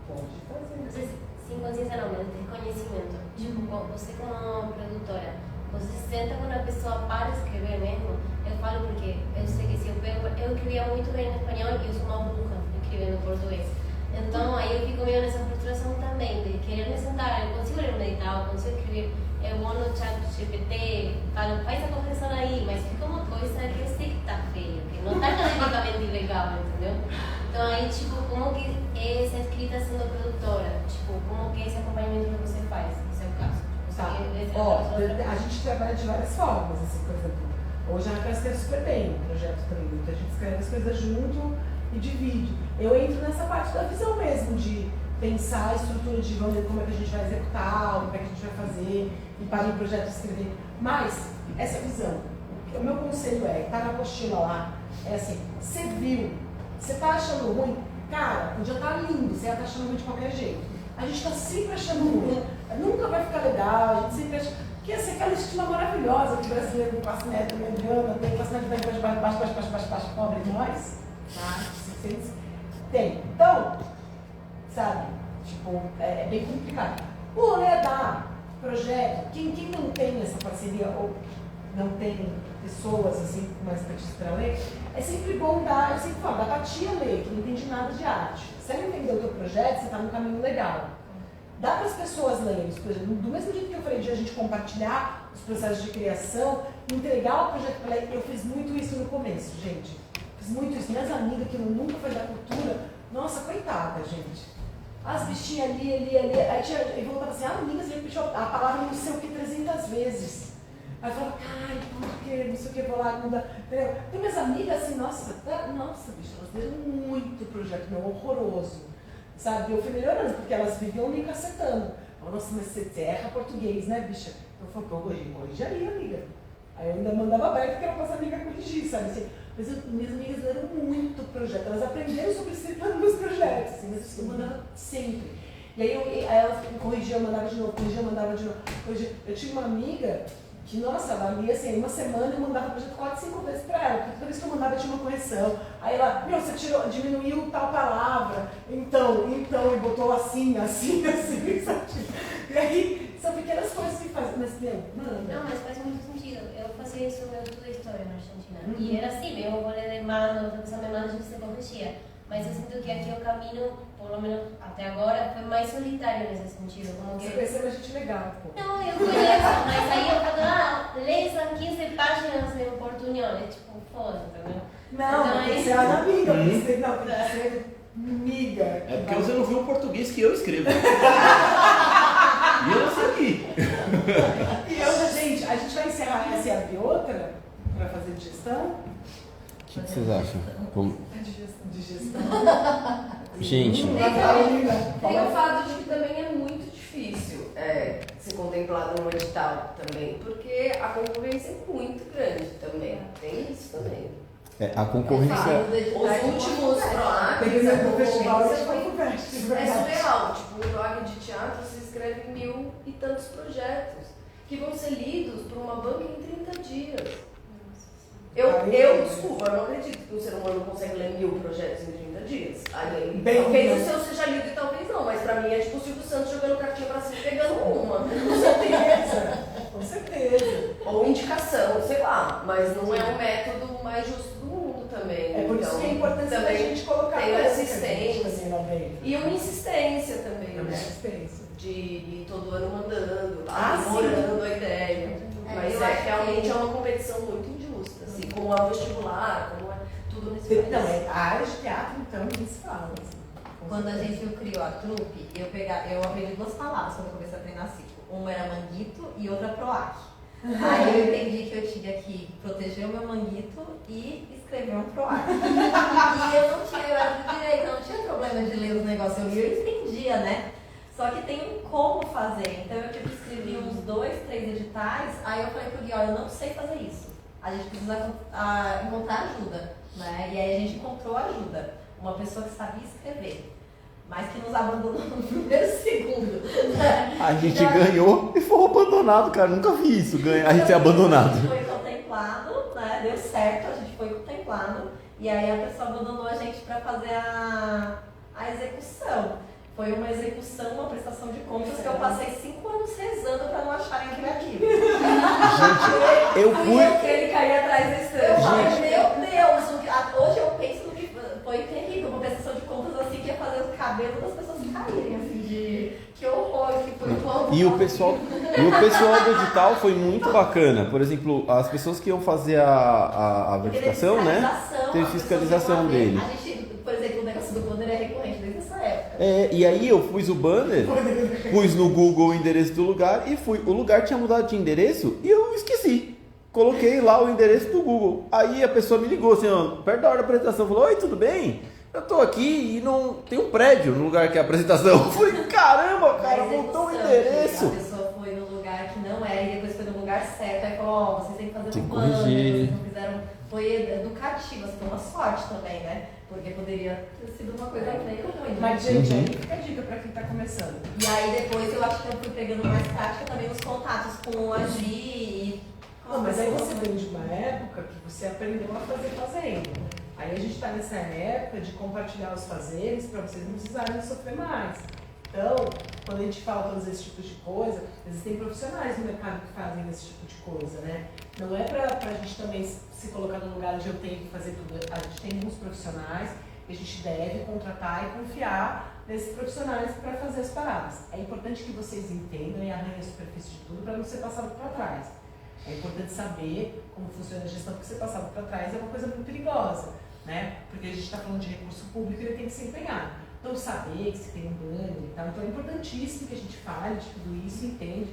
Speaker 1: Pode fazer.
Speaker 6: não sei se consciência não, mas de conhecimento. Tipo, você como produtora, você senta quando a pessoa para de escrever mesmo? Eu falo porque eu sei que se eu pego, eu escrevia muito bem em espanhol e eu sou uma burra escrevendo em português. Então aí eu fico meio nessa frustração também, de querer me sentar, eu consigo ler um edital, eu consigo escrever, eu vou no chat GPT, falo, faz a correção aí, mas fica uma coisa que eu sei que tá feio, que não tá academicamente legal, entendeu? Então aí, tipo, como que é essa escrita sendo produtora? Tipo, como que é esse acompanhamento que você faz, no seu caso?
Speaker 1: Tá. A gente trabalha de várias formas, assim, por exemplo, hoje a Raquel escreve super bem o projeto também, a gente escreve as coisas junto e divide. Eu entro nessa parte da visão mesmo, de pensar a estrutura de vamos ver como é que a gente vai executar, como é que a gente vai fazer, e para o projeto escrever. Mas, essa visão, o meu conselho tá na apostila lá, é assim, você viu, você tá achando ruim, cara, podia estar lindo, você ia estar achando ruim de qualquer jeito. A gente está sempre achando ruim, nunca vai ficar legal, a gente sempre acha que ia ser aquela estima maravilhosa que o brasileiro com classe média mediana, tem classe média baixo, pobre nós, tá? Tem. Então, sabe, tipo, é bem complicado. O rolê é dar projeto, quem não tem essa parceria ou não tem pessoas assim com mais expertise para ler, é sempre bom dar, eu sempre falo, dá pra tia ler, que não entende nada de arte. Se ela entendeu o teu projeto, você está no caminho legal. Dá para as pessoas lerem, por exemplo, do mesmo jeito que eu falei de a gente compartilhar os processos de criação, entregar o projeto para ela. Eu fiz muito isso no começo, gente. Fiz muito isso. Minhas amigas que nunca foi da cultura, nossa, coitada, gente. As bichinhas ali. Aí eu voltava assim, amigas, repetiu a palavra não sei o que 300 vezes. Aí eu falava, ai, porque não sei o que, vou lá, não dá. Entendeu? Tem minhas amigas assim, nossa, bicho, elas deram muito projeto meu, horroroso. Sabe? Eu fui melhorando, porque elas viviam me cacetando. Nossa, mas você erra português, né, bicha? Eu falei, corrige aí, amiga. Aí eu ainda mandava aberto porque era para essa amiga corrigir, sabe? Assim, mas minhas amigas deram muito projeto, elas aprenderam sobre escrita nos meus projetos, assim, mas eu mandava sempre. E aí elas corrigiam, eu mandava de novo, corrigia, mandava de novo. Eu tinha uma amiga que, nossa, ela lia assim, uma semana eu mandava o projeto 4, 5 vezes pra ela, porque toda vez que eu mandava tinha uma correção. Aí ela, você diminuiu tal palavra, então, e botou assim, sabe? E aí, são pequenas coisas que fazem, mas manda.
Speaker 6: Não, mas faz muito sentido. Eu fazia isso no meu estudo de história na Argentina. E era assim, meu rolê de mano, a pessoa me manda, a gente se corrigia. Mas eu sinto que aqui o caminho, pelo menos até agora, foi mais solitário nesse sentido. Como que...
Speaker 1: Você conheceu a gente legal, pô.
Speaker 6: Não, eu conheço, mas aí eu falo, lê essas 15 páginas em portunhol, é tipo, foda, entendeu?
Speaker 1: Não,
Speaker 6: Então,
Speaker 1: tem que ser amiga, tem que ser amiga.
Speaker 2: É porque você não viu o português que eu escrevo. E eu não segui.
Speaker 1: E outra, gente, a gente vai encerrar essa e abrir outra para fazer digestão?
Speaker 2: O que vocês acham? Vamos...
Speaker 1: Digestão.
Speaker 2: Gente,
Speaker 3: Tem o fato de que também é muito difícil ser contemplado no edital também, porque a concorrência é muito grande também. Tem isso também.
Speaker 2: a concorrência...
Speaker 3: Os últimos PROACs,
Speaker 1: Tem que ser pro festival,
Speaker 3: é
Speaker 1: surreal.
Speaker 3: Tipo, um PROAC de teatro, você escreve 1000 e tantos projetos que vão ser lidos por uma banca em 30 dias. Desculpa, eu não acredito que um ser humano consegue ler 1000 projetos em 30 dias. Aí, talvez o seu seja lido e talvez não, mas pra mim é tipo o Silvio Santos jogando cartinha pra cima e pegando uma.
Speaker 1: Com certeza, com certeza.
Speaker 3: Ou indicação, sei lá, mas não é o método mais justo do mundo também.
Speaker 1: É por isso que é importante
Speaker 3: também
Speaker 1: a gente colocar
Speaker 3: tem
Speaker 1: coisa
Speaker 3: assistência. E uma insistência também,
Speaker 1: Uma
Speaker 3: né?
Speaker 1: insistência.
Speaker 3: De ir todo ano mandando,
Speaker 1: sim.
Speaker 3: aprimorando a ideia. Mas
Speaker 5: eu acho
Speaker 3: realmente
Speaker 5: que-
Speaker 3: é uma competição muito injusta, assim, como é o vestibular, como é tudo nesse
Speaker 1: Não,
Speaker 3: país.
Speaker 1: a área de teatro, então, nem se fala. Assim,
Speaker 5: Quando a gente criou a trupe, eu aprendi 2 palavras quando eu comecei a treinar ciclo. Uma era manguito e outra proac. Aí eu entendi que eu tinha que proteger o meu manguito e escrever um proac. E eu era do direito, eu não tinha problema de ler os negócios, eu lia e entendia, né? Só que tem um como fazer. Então eu escrevi uns 2, 3 editais, aí eu falei pro Gui, olha, eu não sei fazer isso. A gente precisa encontrar ajuda, né? E aí a gente encontrou ajuda. Uma pessoa que sabia escrever, mas que nos abandonou no primeiro segundo.
Speaker 2: A gente ganhou e foi abandonado, cara. Nunca vi isso, a gente ser abandonado.
Speaker 5: A gente foi contemplado, né? Deu certo, a gente foi contemplado. E aí a pessoa abandonou a gente para fazer a execução. Foi uma execução, uma prestação de contas que eu passei 5 anos rezando para não acharem criativo.
Speaker 2: Gente, eu fui...
Speaker 3: Que ele caía atrás desse
Speaker 5: Eu falei, meu Deus, hoje eu penso no que foi terrível, uma prestação de contas assim que ia fazer o cabelo das pessoas caírem, assim, de que horror, que foi quanto.
Speaker 2: E o pessoal do edital foi muito bacana. Por exemplo, as pessoas que iam fazer a verificação, né? Teve fiscalização dele.
Speaker 5: A gente, por exemplo, o negócio do banner é recorrente desde essa época.
Speaker 2: E aí eu pus o banner, pus no Google o endereço do lugar e fui. O lugar tinha mudado de endereço e eu esqueci. Coloquei lá o endereço do Google. Aí a pessoa me ligou assim, ó, perto da hora da apresentação, falou, oi, tudo bem? Eu tô aqui e não tem um prédio no lugar que é a apresentação. Eu falei, caramba, cara, voltou o endereço.
Speaker 5: A pessoa foi no lugar que não era e depois foi no lugar certo. Aí falou, ó, vocês têm que fazer
Speaker 2: Tem
Speaker 5: um
Speaker 2: que
Speaker 5: banner,
Speaker 2: corrigir.
Speaker 5: vocês não fizeram. Foi educativo, assim, foi uma sorte também, né? Porque poderia ter sido uma coisa bem ruim.
Speaker 1: Mas, gente, aí fica a dica para quem está começando.
Speaker 5: E aí depois eu acho que eu fui pegando mais prática também nos contatos com a Gi e...
Speaker 1: Não, mas aí você vem de uma época que você aprendeu a fazer fazendo. Aí a gente está nessa época de compartilhar os fazeres para vocês não precisarem sofrer mais. Então, quando a gente fala todos esses tipos de coisa, existem profissionais no mercado que fazem esse tipo de coisa, né? Não é para a gente também se colocar no lugar onde eu tenho que fazer tudo. A gente tem alguns profissionais que a gente deve contratar e confiar nesses profissionais para fazer as paradas. É importante que vocês entendam e arranhem a superfície de tudo para não ser passado para trás. É importante saber como funciona a gestão, porque ser passado para trás é uma coisa muito perigosa, né? Porque a gente está falando de recurso público e ele tem que ser empenhado. Então, saber que você tem um banner e tal. Então, é importantíssimo que a gente fale de tudo isso, entende,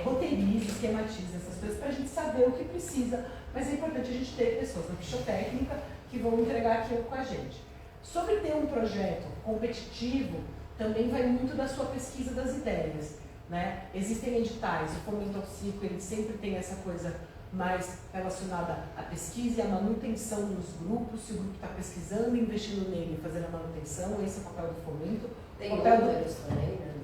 Speaker 1: roteirize, esquematize essas coisas para a gente saber o que precisa. Mas é importante a gente ter pessoas na ficha técnica que vão entregar aquilo com a gente. Sobre ter um projeto competitivo, também vai muito da sua pesquisa das ideias, né? Existem editais, o Fomento ao Ciclo, ele sempre tem essa coisa mais relacionada à pesquisa e à manutenção nos grupos. Se o grupo está pesquisando, investindo nele e fazendo a manutenção, esse é o papel do fomento.
Speaker 3: Tem
Speaker 1: o papel
Speaker 3: números também, né?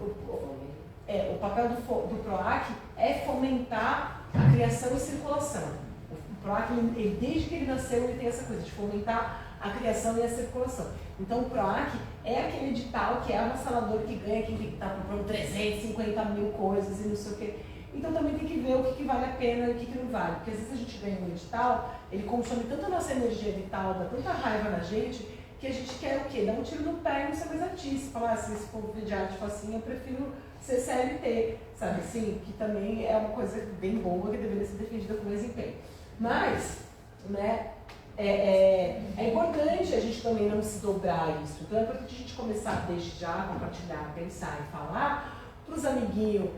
Speaker 1: o papel do PROAC é fomentar a criação e circulação. O PROAC, ele, desde que ele nasceu, ele tem essa coisa de fomentar a criação e a circulação. Então, o PROAC é aquele edital que é avassalador, que ganha quem tem que estar propondo 350 mil coisas e não sei o quê. Então também tem que ver o que vale a pena e o que não vale. Porque às vezes a gente ganha um edital, ele consome tanto a nossa energia vital, dá tanta raiva na gente, que a gente quer o quê? Dar um tiro no pé e não ser mais artista. Falar, se esse povo de arte for assim, eu prefiro ser CLT, sabe assim? Que também é uma coisa bem boa, que deveria ser defendida com mais empenho. Mas, né, é importante a gente também não se dobrar isso. Então é importante a gente começar desde já a compartilhar, pensar e falar para os amiguinhos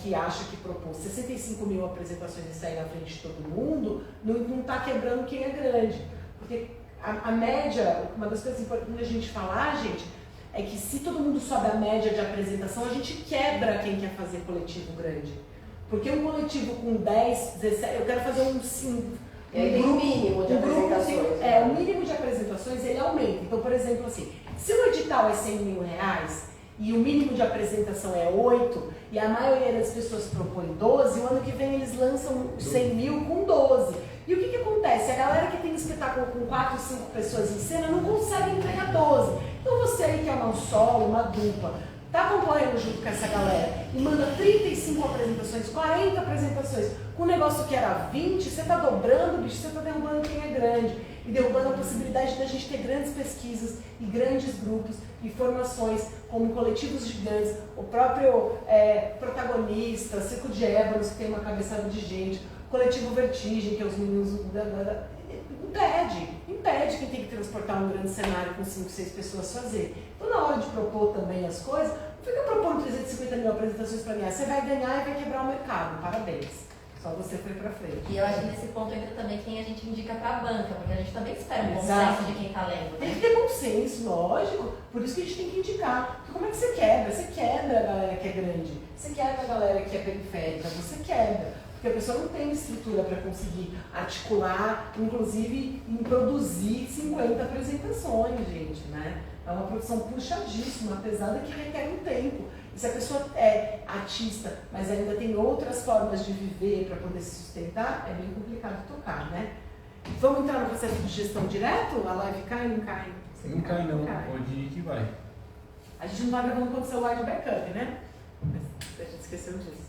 Speaker 1: que acham que propôs 65 mil apresentações e sair na frente de todo mundo, não está quebrando quem é grande. Porque a média, uma das coisas importantes da gente falar, gente, é que se todo mundo sobe a média de apresentação, a gente quebra quem quer fazer coletivo grande. Porque um coletivo com 10, 17, eu quero fazer um
Speaker 3: mínimo de apresentações.
Speaker 1: O mínimo de apresentações ele aumenta. Então, por exemplo, assim, se o edital é 100 mil reais e o mínimo de apresentação é 8 e a maioria das pessoas propõe 12, o ano que vem eles lançam 100 mil com 12. E o que acontece? A galera que tem espetáculo com 4, 5 pessoas em cena não consegue entregar 12. Então você aí que é uma solo, uma dupla, tá acompanhando junto com essa galera e manda 35 apresentações, 40 apresentações, com um negócio que era 20, você tá dobrando, bicho, você tá derrubando quem é grande. E derrubando a possibilidade da gente ter grandes pesquisas e grandes grupos e formações como coletivos gigantes, o próprio protagonista, Circo de Ébolos, que tem uma cabeçada de gente, coletivo Vertigem, que é os meninos impede quem tem que transportar um grande cenário com 5, 6 pessoas fazer. Então, na hora de propor também as coisas, não fica propondo 350 mil apresentações para ganhar. Você vai ganhar e vai quebrar o mercado. Parabéns. Só você foi pra frente.
Speaker 5: E eu acho que nesse ponto entra também quem a gente indica pra banca, porque a gente também espera um bom
Speaker 1: Exato.
Speaker 5: senso de quem tá lendo.
Speaker 1: Tem que ter bom senso, lógico. Por isso que a gente tem que indicar. Porque como é que você quebra? Você quebra a galera que é grande. Você quebra a galera que é periférica. Você quebra. Porque a pessoa não tem estrutura para conseguir articular, inclusive em produzir 50 apresentações, gente, né? É uma produção puxadíssima, pesada, que requer um tempo. E se a pessoa é artista, mas ainda tem outras formas de viver para poder se sustentar, é bem complicado tocar, né? Vamos entrar no processo de gestão direto? A live cai ou não cai?
Speaker 2: Não cai não, pode ir que vai.
Speaker 1: A gente não vai gravando com o celular de backup, né? Mas a gente esqueceu disso.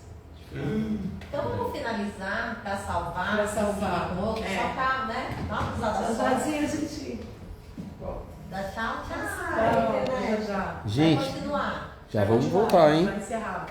Speaker 5: Então vamos finalizar para salvar.
Speaker 1: Pra salvar.
Speaker 5: Só pra, né? Nossa,
Speaker 1: a gente...
Speaker 5: dá tchau, tchau.
Speaker 1: Já.
Speaker 2: Gente,
Speaker 5: Vai continuar.
Speaker 2: já vamos voltar, hein?
Speaker 1: Vai encerrar.